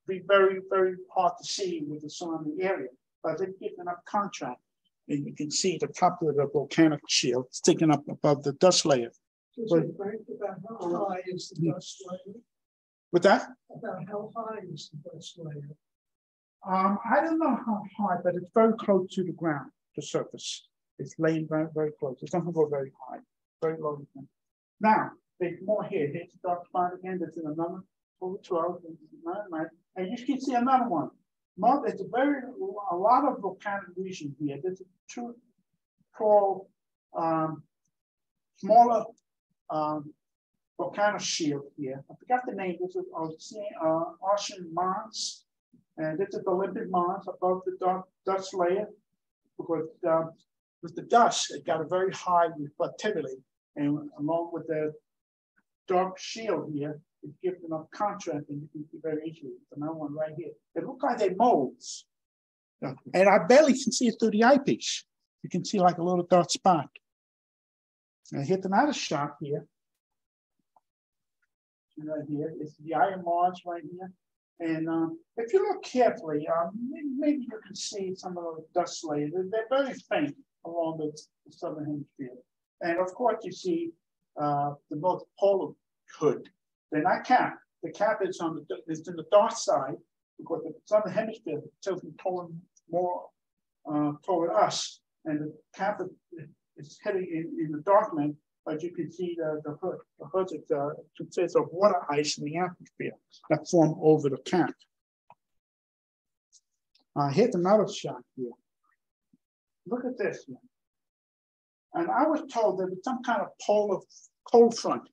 be very, very hard to see with the surrounding area, but they give enough contrast. And you can see the top of the volcanic shield sticking up above the dust layer. So about how high is the dust layer? With that? About how high is the dust layer? I don't know how high, but it's very close to the ground, the surface. It's laying very, very close. It doesn't go very high, very low. Now, there's more here. Here's the dark spot again. There's another over 12, and you can see another one. There's a lot of volcanic region here. There's two tall, smaller volcanic shield here. I forgot the name. This is Ocean Mons, and this is the Olympic Mons above the dust layer, because with the dust, it got a very high reflectivity, and along with the dark shield here, it gives enough contrast, and you can see very easily. Another one right here. It looks like they molds, and I barely can see it through the eyepiece. You can see like a little dark spot. And hit another shot here. Right here, it's the Iron Mars right here. And if you look carefully, maybe you can see some of those dust layers. They're very faint along the southern hemisphere. And of course, you see the North Polar hood. They're not capped. The cap is in the dark side because the southern hemisphere is tilting toward more toward us, and the cap is heading in the darkness. But you can see the hood. The hood consists of water ice in the atmosphere that form over the cap. Here's another shot here. Look at this one. And I was told there was some kind of polar cold front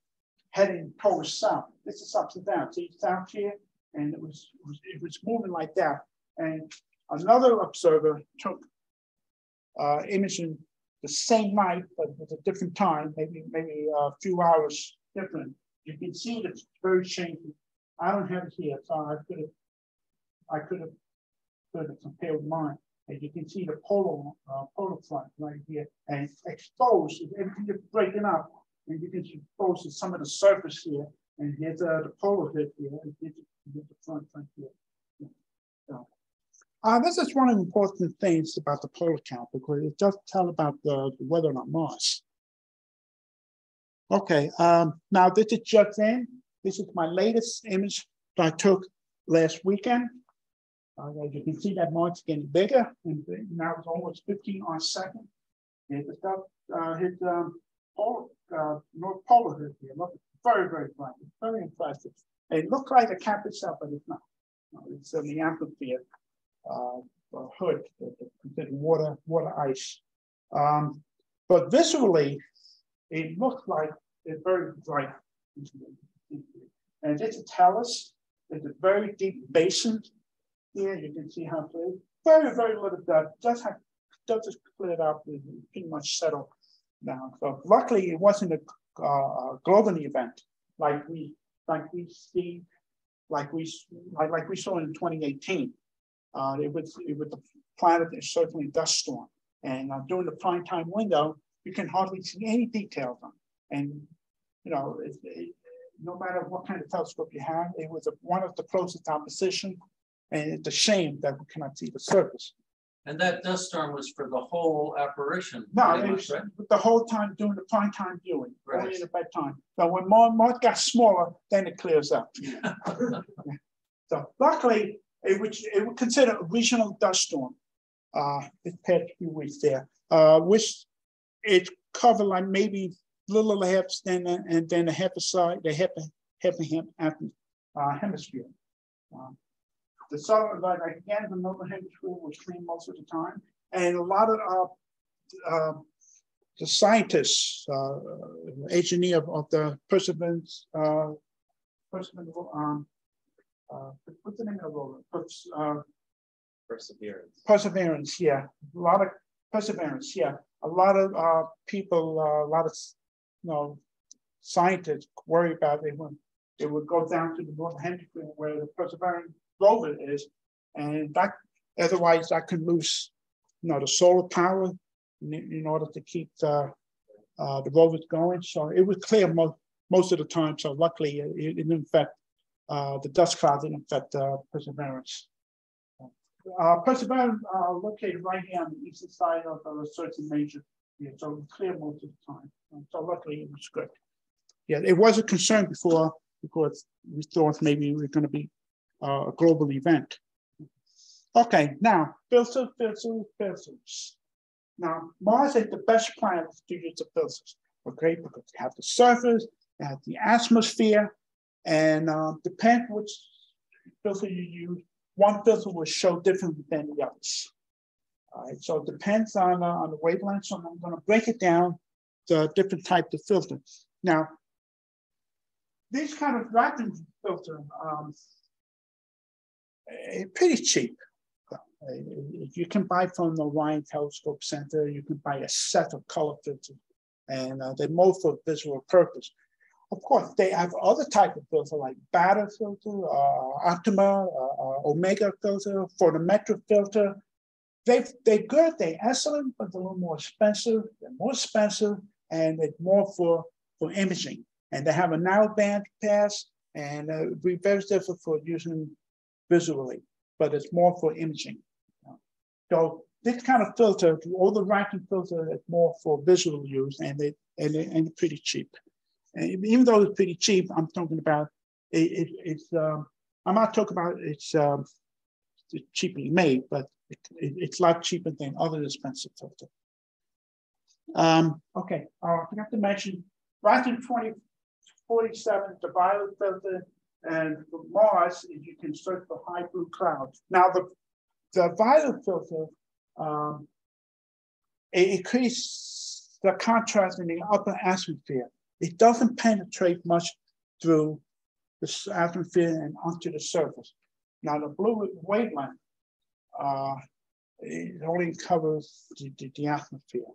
heading towards south. This is upside down. See south here, and it was moving like that. And another observer took imaging the same night, but at a different time, maybe a few hours different. You can see that it's very changing I don't have it here, so I could have compared with mine. And you can see the polar front right here, and it's exposed. Everything is breaking up, and you can see exposed to some of the surface here. And here's the polar head here. And here's the front here. So, this is one of the important things about the polar count because it does tell about the weather on Mars. Okay, now this is just in. This is my latest image that I took last weekend. As you can see, that Mars is getting bigger, and now it's almost 15 on a second. And the stuff hit North Polar here. Look, very, very bright. It's very impressive. It looks like a cap itself, but it's not. It's in the atmosphere hood, considered water ice. But visually, it looks like it's very bright. And this is Talus. It's a very deep basin. Here you can see how it's very, very little dust. Just cleared up and pretty much settled down. So luckily, it wasn't a global event like we saw in 2018. It was the planet encircling dust storm, and during the prime time window, you can hardly see any details on it. And you know, no matter what kind of telescope you have, it was one of the closest opposition, and it's a shame that we cannot see the surface. And that dust storm was for the whole apparition. No, it was right? The whole time during the prime time viewing, right. Only in the bedtime. So when Mars got smaller, then it clears up. Yeah. So luckily, it would consider a regional dust storm. This past few weeks there, which it covered like maybe little halves, and then the half side, the hemisphere. The southern, like again, the northern hemisphere was clean most of the time, and a lot of the scientists, engineer of the Perseverance, what's the name of the rover? Perseverance. Perseverance, yeah. A lot of Perseverance, yeah. A lot of people, a lot of scientists worry about it would go down to the northern hemisphere where the Perseverance rover is, and that otherwise that could lose, the solar power in order to keep the rovers going. So it was clear most of the time. So luckily, it didn't affect the dust cloud didn't affect Perseverance. Perseverance located right here on the eastern side of the certain major. Yeah, so it was clear most of the time. So luckily, it was good. Yeah, it was a concern before because we thought maybe we were going to be a global event. Okay, now filters. Now Mars is the best planet to use the filters. Okay, because you have the surface, you have the atmosphere, and depend which filter you use. One filter will show differently than the others. All right, so it depends on the wavelength. So I'm going to break it down to different types of filters. Now, these kind of vacuum filter. Pretty cheap. You can buy from the Orion Telescope Center. You can buy a set of color filters, and they're more for visual purpose. Of course, they have other type of filter like Beta filter, Optima, Omega filter, photometric filter. They're good, they're excellent, but they're a little more expensive. They're more expensive, and it's more for imaging. And they have a narrow band pass, and it would be very difficult for using visually, but it's more for imaging. So this kind of filter, all the racking filter, is more for visual use, and they're pretty cheap. And even though it's pretty cheap, I'm talking about I'm not talking about it's cheaply made, but it's a lot cheaper than other expensive filters. Okay, I forgot to mention, Racking 2047, the violet filter. And for Mars, you can search for high blue clouds. Now, the violet filter, it increases the contrast in the upper atmosphere. It doesn't penetrate much through the atmosphere and onto the surface. Now, the blue wavelength, it only covers the atmosphere.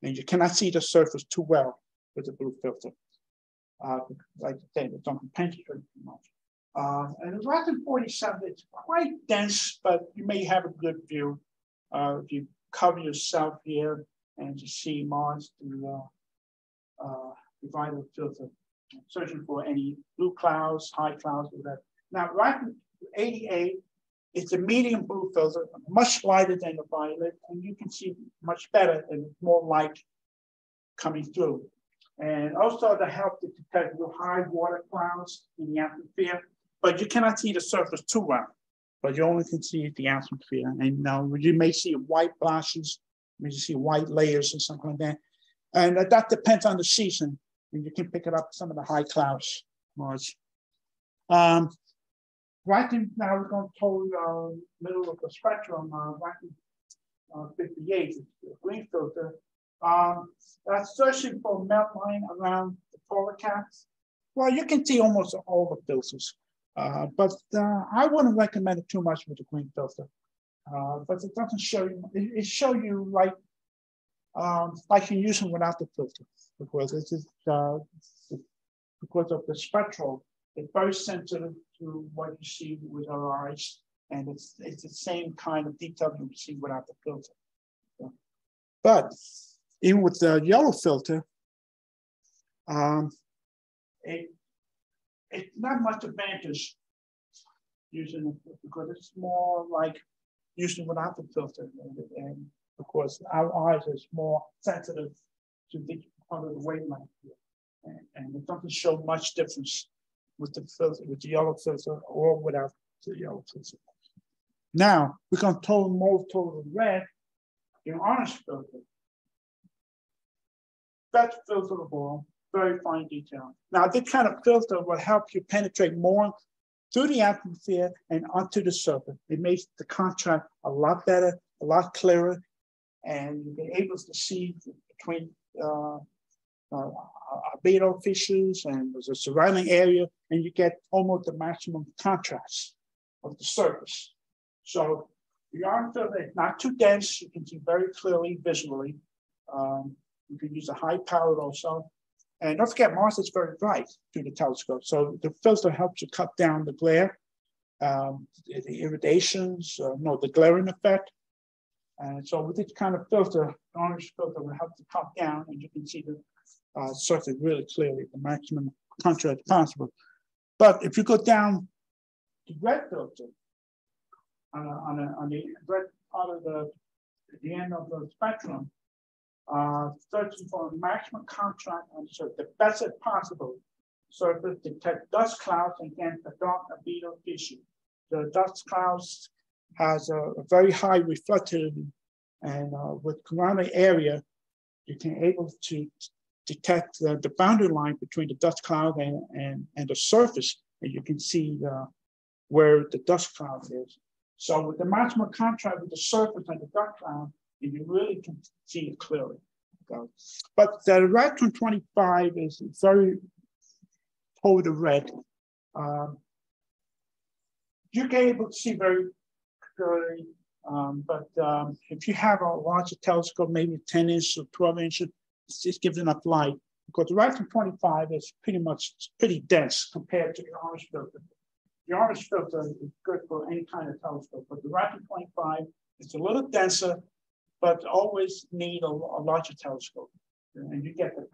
And you cannot see the surface too well with the blue filter. Like I said, it doesn't penetrate too much. And the Rotten 47, it's quite dense, but you may have a good view if you cover yourself here and you see Mars through divided filter, searching for any blue clouds, high clouds, whatever. Now, Rotten 88, it's a medium blue filter, much lighter than the violet, and you can see much better and more light coming through. And also to help to detect the high water clouds in the atmosphere, but you cannot see the surface too well, but you only can see the atmosphere. And now you may see white blotches, you may see white layers or something like that. And that depends on the season, and you can pick it up some of the high clouds, Mars. Right now we're going to toward middle of the spectrum, right 58, the green filter. That's searching for melt line around the polar caps. Well, you can see almost all the filters, but I wouldn't recommend it too much with the green filter. But it doesn't show you, it show you like you use them without the filter, because this is because of the spectral. It's very sensitive to what you see with our eyes, and it's the same kind of detail you see without the filter. So, but even with the yellow filter, it's not much advantage using it, because it's more like using without the filter, and of course our eyes is more sensitive to the part of the wavelength, and it doesn't show much difference with the filter, with the yellow filter or without the yellow filter. Now we're going to move toward red, the orange filter. Best filter of all, very fine detail. Now this kind of filter will help you penetrate more through the atmosphere and onto the surface. It makes the contrast a lot better, a lot clearer, and you'll be able to see between albedo fishes and the surrounding area, and you get almost the maximum contrast of the surface. So the orange filter is not too dense, you can see very clearly visually. You can use a high power also. And don't forget, Mars is very bright through the telescope. So the filter helps you cut down the glare, the irradiations, the glaring effect. And so with this kind of filter, the orange filter will help to cut down, and you can see the surface really clearly, the maximum contrast possible. But if you go down the red filter, on the red part of the end of the spectrum, searching for maximum contrast on the best possible surface, detect dust clouds against the dark albedo tissue. The dust clouds has a very high reflectivity, and with surrounding area, you can able to detect the boundary line between the dust cloud and the surface, and you can see where the dust cloud is. So with the maximum contrast with the surface and the dust cloud, you really can see it clearly. But the red 125 is very toward the red. You can able to see very clearly, but if you have a larger telescope, maybe 10 inches or 12 inches, it gives enough light, because the red 125 is pretty dense compared to the orange filter. The orange filter is good for any kind of telescope, but the red 125 is a little denser, but always need a larger telescope, and you get the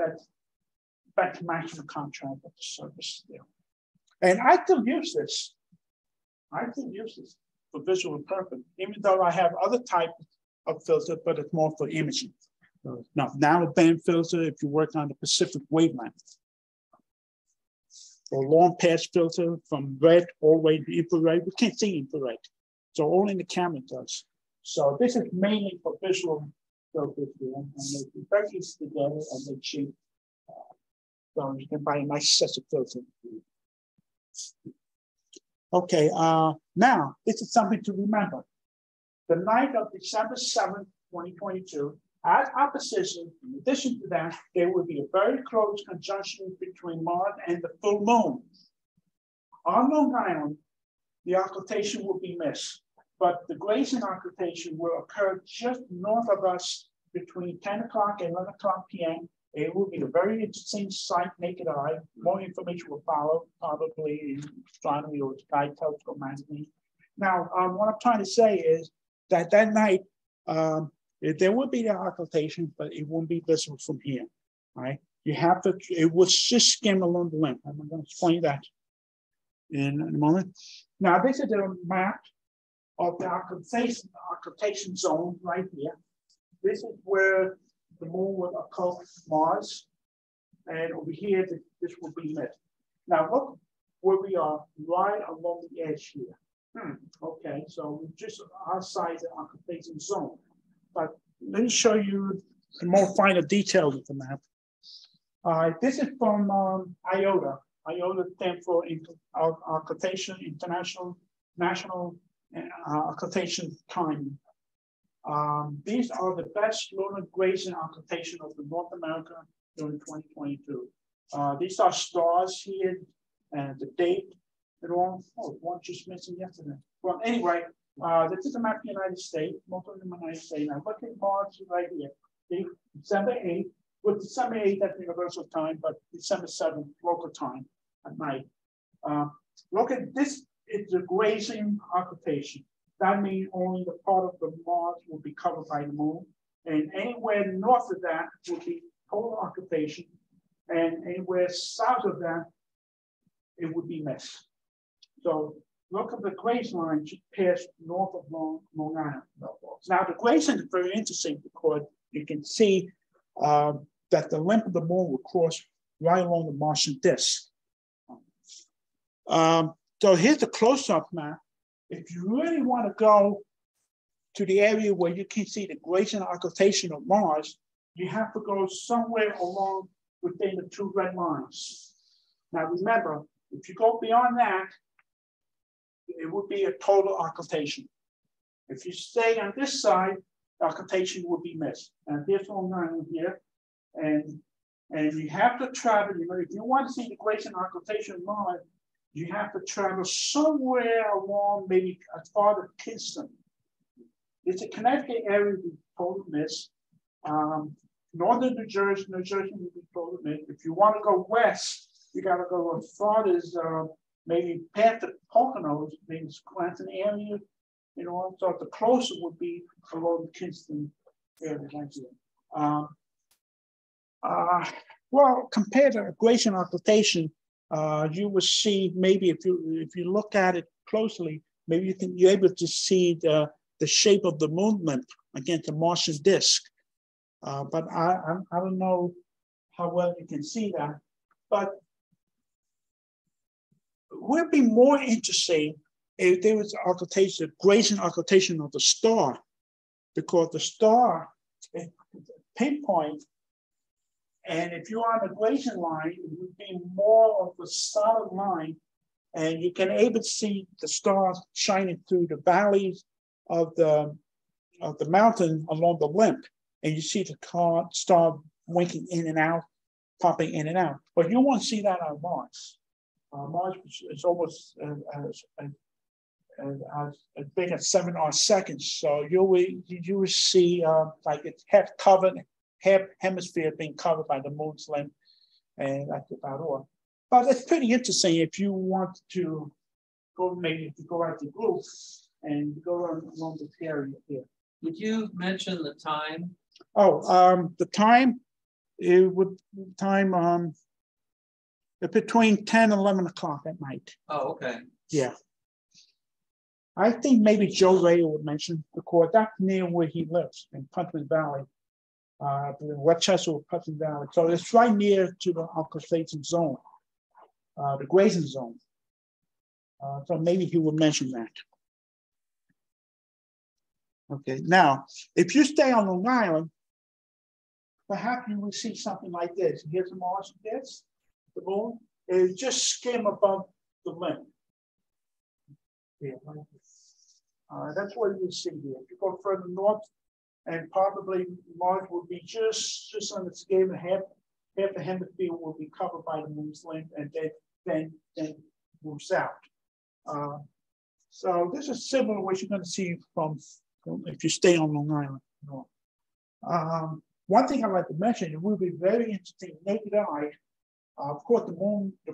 best maximum contrast of the surface there. And I still use this. I still use this for visual purpose, even though I have other types of filter, but it's more for imaging. Now, narrowband filter if you work on the Pacific wavelength, or long pass filter from red all the way to infrared. We can't see infrared, so only the camera does. So this is mainly for visual filters here, and they very easy together and they're cheap. So you can buy a nice set of filters. Okay, now this is something to remember. The night of December 7th, 2022, at opposition, in addition to that, there will be a very close conjunction between Mars and the full moon. On Long Island, the occultation will be missed, but the grazing occultation will occur just north of us between 10 o'clock and 11 o'clock p.m. It will be a very interesting sight, naked eye. More information will follow, probably in astronomy or sky telescope magazine. Now, what I'm trying to say is that night, there would be the occultation, but it won't be visible from here, right? You have to, it will just skim along the limb. I'm going to explain that in a moment. Now, this is a map of the occultation zone right here. This is where the moon will occult Mars, and over here, this will be missed. Now, look where we are, right along the edge here. Okay, so we're just outside the occultation zone. But let me show you the more finer details of the map. This is from IOTA. IOTA stands for Occultation International National Occultation Time. These are the best lunar grazing occultation of the North America during 2022. These are stars here and the date and all. Oh, one just missing yesterday. Well, anyway, this is a map of the United States, most of them in the United States. Now look at Mars right here. December 8th, with December 8th, that's universal time, but December 7th, local time at night. Look at this, it's a grazing occultation. That means only the part of the Mars will be covered by the moon. And anywhere north of that will be total occultation. And anywhere south of that, it would be missed. So look at the grace line just past north of Long Island. Now the grazing is very interesting because you can see that the limb of the moon will cross right along the Martian disk. So here's the close-up map. If you really want to go to the area where you can see the grazing occultation of Mars, you have to go somewhere along within the two red lines. Now remember, if you go beyond that, it would be a total occultation. If you stay on this side, the occultation would be missed. And here's Long Island here, and you have to travel. You know, if you want to see the grazing occultation of Mars, you have to travel somewhere along, maybe as far as Kingston. It's a Connecticut area we totally miss. Northern New Jersey will be totally missed. If you want to go west, you got to go as far as maybe past the Poconos, maybe Scranton area, you know. So the closer would be along the Kingston area. Well, compared to grazing occultation, you will see maybe if you look at it closely, maybe you're able to see the shape of the movement against the Martian disk. But I don't know how well you can see that. But would be more interesting if there was occultation, grazing occultation of the star, because the star is pinpoint. And if you're on the grazing line, it would be more of a solid line, and you can able to see the stars shining through the valleys of the mountain along the limb, and you see the star winking in and out, popping in and out. But you won't see that on Mars. Mars is almost as big as 7 odd seconds. So you will see like it's half hemisphere being covered by the moon's limb, and that's about all. But it's pretty interesting if you want to go, maybe if you go out the group and go along this area here. Would you mention the time? Oh, the time, it would between 10 and 11 o'clock at night. Oh, okay. Yeah. I think maybe Joe Ray would mention, because that's near where he lives in Putnam Valley, Westchester, Putnam Valley. So it's right near to the occultation zone, the grazing zone. So maybe he would mention that. Okay, now, if you stay on Long Island, perhaps you will see something like this. Here's the Martian disk, the moon. It just skim above the limb. Yeah, like this. That's what you see here. If you go further north, and probably Mars will be just on the skim, half the hemisphere will be covered by the moon's limb, and then move south. So this is similar to what you're going to see from if you stay on Long Island. one thing I'd like to mention, it will be very interesting, naked eye. Of course, the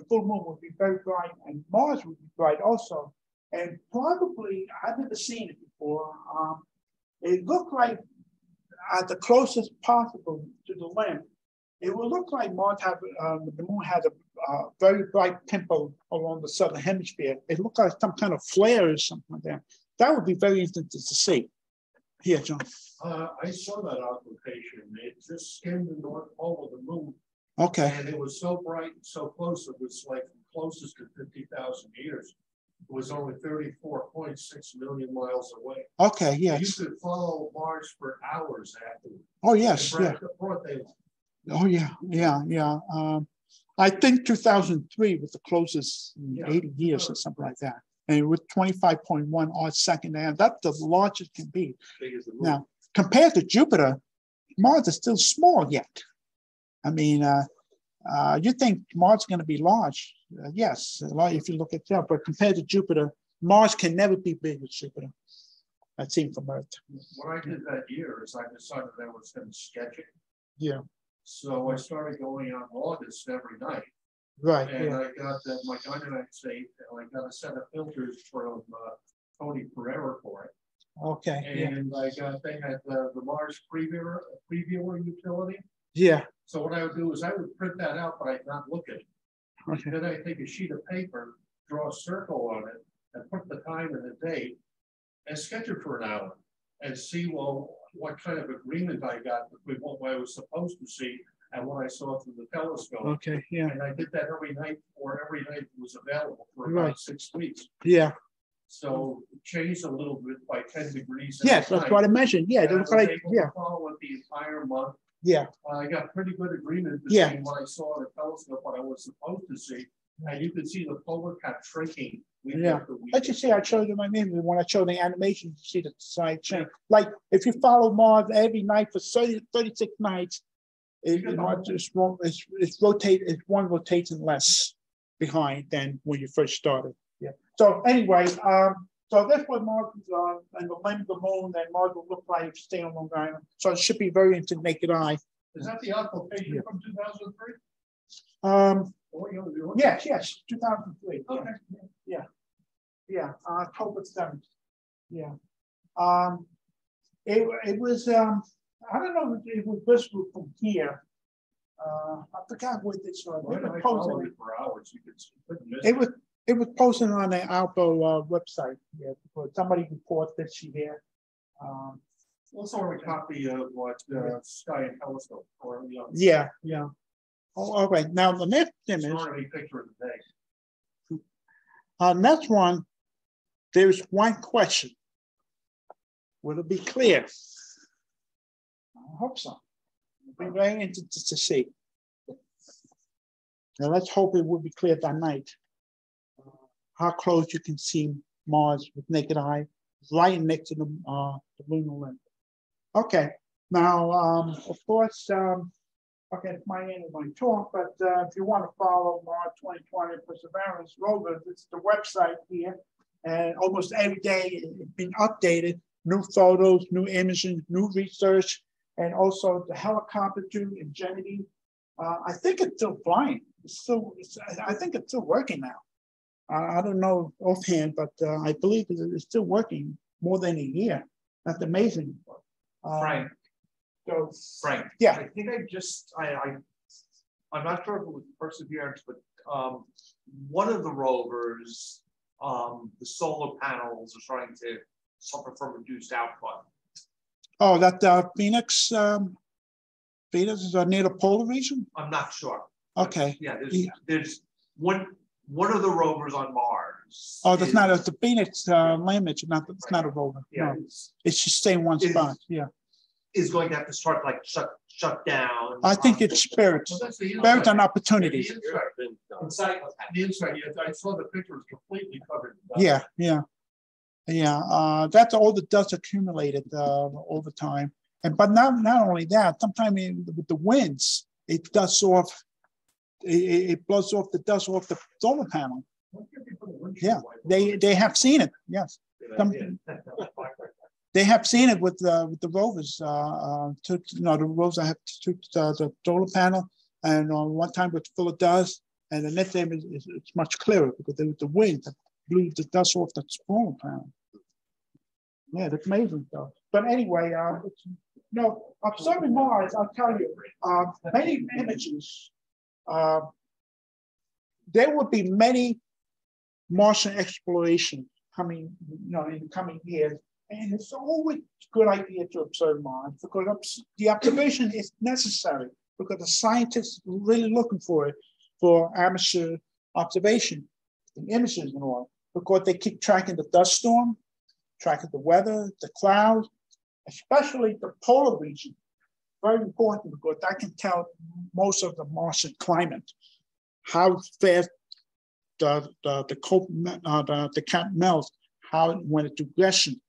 full moon will be very bright, and Mars will be bright also. And probably, I've never seen it before. It looked like at the closest possible to the limb, it will look like Mars the moon has a very bright pimple along the southern hemisphere. It looked like some kind of flare or something like that. That would be very interesting to see. Here, John. I saw that occultation. It just skimmed the north pole of the moon. Okay. And it was so bright and so close, it was like closest to 50,000 meters. It was only 34.6 million miles away. Okay, yes. You could follow Mars for hours afterwards. Oh, yes, yeah. Oh, yeah, yeah, yeah. I think 2003 was the closest in 80 years or something like that. And with 25.1 odd second, and that's the largest it can be. Now, compared to Jupiter, Mars is still small yet. I mean, you think Mars is going to be large? Yes, if you look at that, but compared to Jupiter, Mars can never be big as Jupiter. I've seen from Earth. What I did that year is I decided I was going to sketch it. Yeah. So I started going on August every night. Right. And yeah. I got my dynamite tape, and I got a set of filters from Tony Pereira for it. Okay. And I got they had the Mars previewer utility. Yeah. So what I would do is I would print that out, but I'd not look at it. Okay. Then I take a sheet of paper, draw a circle on it, and put the time and the date, and sketch it for an hour, and see what kind of agreement I got between what I was supposed to see and what I saw through the telescope. Okay. Yeah. And I did that every night, or every night it was available for about 6 weeks. Yeah. So it changed a little bit by 10 degrees. Yes, that's what I mentioned. Yeah, they look like follow it the entire month. Yeah. I got pretty good agreement between what I saw on the telescope, what I was supposed to see, and you could see the polar cap shrinking. Yeah. Let's just say I showed you my name when I showed the animation, you see the side change. Like if you follow Mars every night for 36 nights, it's one rotation less behind than when you first started. Yeah. So anyway, so that's what Mars is and the limb of the moon that Mars will look like if you stay on Long Island. So it should be very interesting naked eye. Is that the occultation from 2003? Yes, 2003. Okay. Yeah. October 7th. Yeah. It was I don't know if it was visible from here. I forgot what this was. For hours. You could it was posted on the Alpo website. Yeah, because somebody reported that she here. Also, a copy of what Sky and Telescope or Yeah. Oh, all right. Now the next image. Picture of the day. Next one. There's one question. Will it be clear? I hope so. It'll be very interesting to see. Now let's hope it will be clear by night. How close you can see Mars with naked eye, right next to the lunar limb. Okay. Now, of course, okay, it's my end of my talk, but if you want to follow Mars 2020 Perseverance rover, it's the website here, and almost every day it's been updated. New photos, new images, new research, and also the helicopter too, Ingenuity. I think it's still flying. I think it's still working now. I don't know offhand, but I believe it's still working more than a year. That's amazing. Frank. So Frank. Yeah. I think I'm not sure if it was Perseverance, but one of the rovers, the solar panels are starting to suffer from reduced output. Oh, that Phoenix. Phoenix is near the polar region? I'm not sure. Okay. Yeah, there's one of the rovers on Mars. Oh, that's not the Phoenix image. It's not a rover. Yeah, no. It's just staying one spot. Yeah. Is going to have to start like shut down. I think it's spirits. Well, spirits and opportunities. The inside, I saw the picture was completely covered. Yeah. That's all the dust accumulated over time. But not only that, sometimes with the winds, it dusts off. It blows off the dust off the solar panel. Yeah, they have seen it. Yes. they have seen it with the rovers. Took the rovers I have took the solar panel, and one time with full of dust, and the next time it's much clearer because there was the wind that blew the dust off the solar panel. Yeah, that's amazing stuff. But anyway, observing Mars, I'll tell you, many images. There would be many Martian exploration coming, in the coming years, and it's always a good idea to observe Mars because the observation is necessary because the scientists are really looking for it for amateur observation, the images and all, because they keep tracking the dust storm, tracking the weather, the clouds, especially the polar region. Very important because that can tell most of the Martian climate, how fast the cap melts, how when it's regression.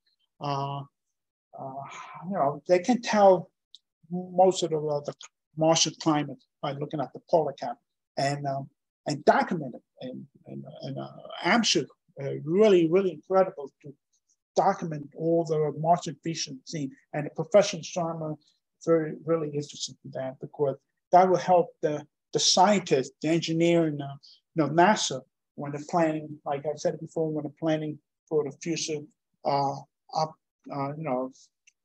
They can tell most of the Martian climate by looking at the polar cap and document it. And amateur, really, really incredible to document all the Martian features seen. And the professional astronomer very really interested in that because that will help the scientists, the engineering, NASA when they're planning, like I said before, when they're planning for the future,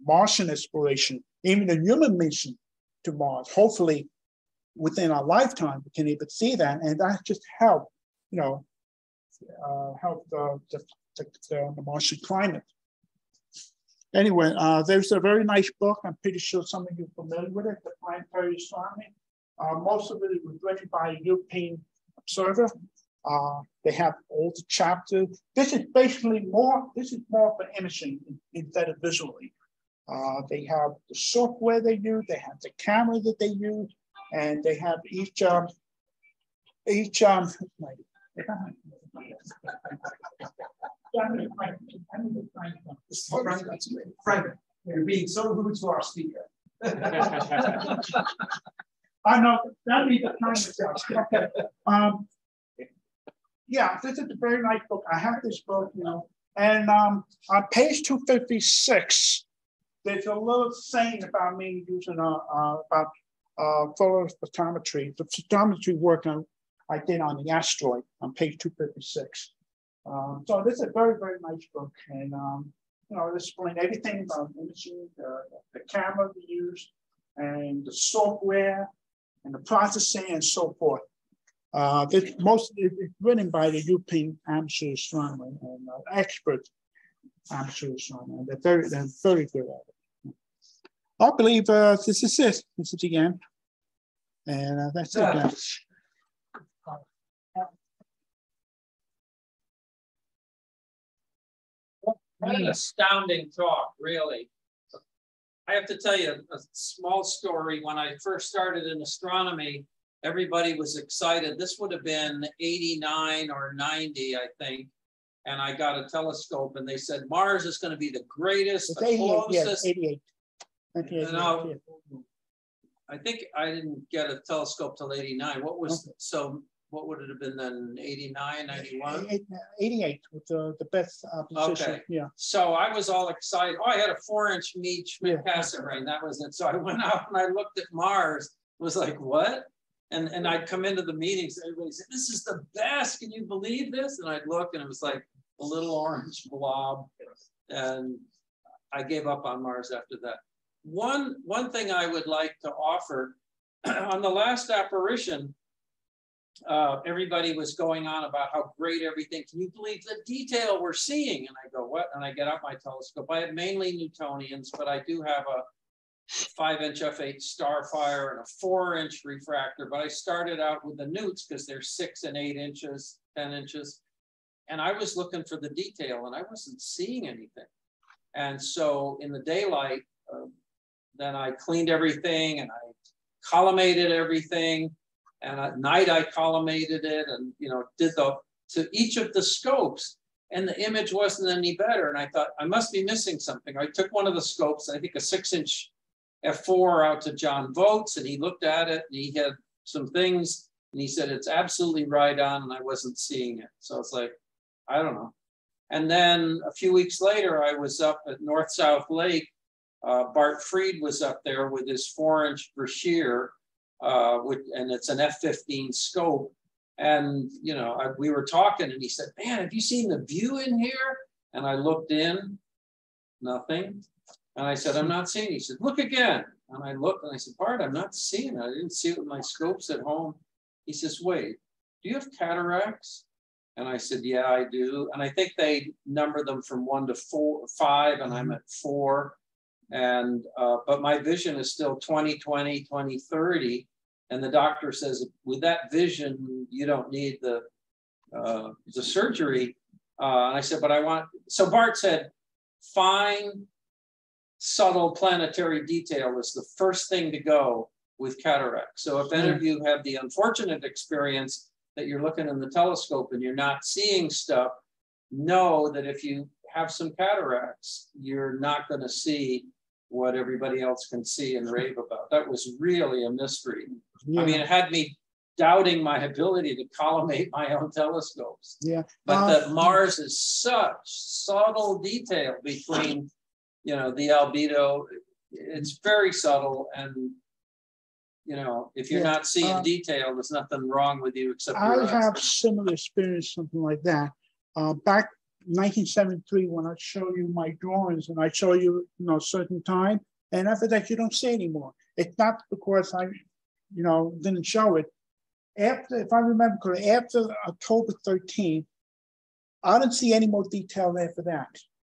Martian exploration, even a human mission to Mars. Hopefully, within our lifetime, we can even see that, and that just help, help the Martian climate. Anyway, there's a very nice book. I'm pretty sure some of you are familiar with it, The Planetary Astronomy. Most of it was written by a European observer. They have all the chapters. This is more for imaging instead of visually. They have the software they use, they have the camera that they use, and they have each Frank, you're being so rude to our speaker. I know, that'd be the time. Yeah, this is a very nice book. I have this book, and on page 256, there's a little saying about me using about photophotometry, the photometry work I did on the asteroid on page 256. So this is a very, very nice book, and it explains everything about imaging, the camera we use, and the software, and the processing, and so forth. It's written by the European amateur astronomer and expert amateur astronomer. They're very good at it. I believe this is it. This is the end, and that's it. What an astounding talk, really. I have to tell you a small story. When I first started in astronomy, everybody was excited. This would have been 89 or 90, I think. And I got a telescope and they said, Mars is going to be the greatest, it's the 88, closest. Yeah, 88. 88. I think I didn't get a telescope till 89. What would it have been then? 89, 91? 88 with the best position. Okay. Yeah. So I was all excited. Oh, I had a 4-inch Meade Schmidt-Cassegrain. That was it. So I went out and I looked at Mars. It was like, what? And I'd come into the meetings. Everybody said, this is the best. Can you believe this? And I'd look and it was like a little orange blob. And I gave up on Mars after that. One thing I would like to offer, on the last apparition, everybody was going on about how great everything. Can you believe the detail we're seeing? And I go, what? And I get out my telescope. I have mainly Newtonians, but I do have a 5-inch f8 Starfire and a 4-inch refractor. But I started out with the Newts because they're 6 and 8 inches, 10 inches. And I was looking for the detail and I wasn't seeing anything. And so in the daylight, then I cleaned everything and I collimated everything. And at night I collimated it and did to each of the scopes, and the image wasn't any better. And I thought I must be missing something. I took one of the scopes, I think a 6-inch f4, out to John Votes, and he looked at it and he had some things and he said it's absolutely right on, and I wasn't seeing it. So it's like, I don't know. And then a few weeks later, I was up at North-South Lake. Bart Freed was up there with his 4-inch Brashear, and it's an F-15 scope. And, you know, we were talking and he said, man, have you seen the view in here? And I looked in, nothing. And I said, I'm not seeing it. He said, look again. And I looked and I said, Bart, I'm not seeing it. I didn't see it with my scopes at home. He says, wait, do you have cataracts? And I said, yeah, I do. And I think they number them from 1 to 5, and I'm at 4. And, but my vision is still 20/20, 20/30. And the doctor says, with that vision, you don't need the surgery. And I said, but I want, so Bart said, fine, subtle planetary detail is the first thing to go with cataract. So if any of you have the unfortunate experience that you're looking in the telescope and you're not seeing stuff, know that if you have some cataracts, you're not going to see what everybody else can see and rave about. That was really a mystery. Yeah. I mean, it had me doubting my ability to collimate my own telescopes. Yeah. But that Mars is such subtle detail between, you know, the albedo. It's very subtle, and you know, if you're not seeing detail, there's nothing wrong with you except I have similar experience, something like that. Back 1973, when I show you my drawings and I show you, you know, a certain time, and after that you don't see anymore. It's not because I, you know, didn't show it. After, if I remember correctly, after October 13th, I didn't see any more detail after that.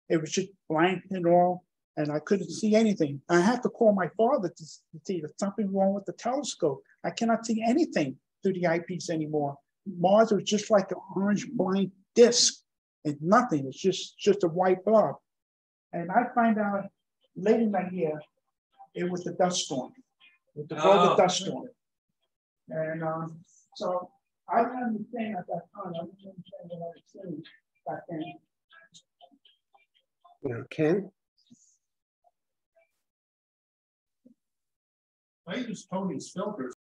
It was just blank and all, and I couldn't see anything. I had to call my father to see there's something wrong with the telescope. I cannot see anything through the eyepiece anymore. Mars was just like an orange blank disc and nothing. It's just a white blob. And I find out late in that year, it was the dust storm, with the global dust storm. And so I didn't understand at that time. I didn't understand what I was saying back then. Now, Ken? I use Tony's filters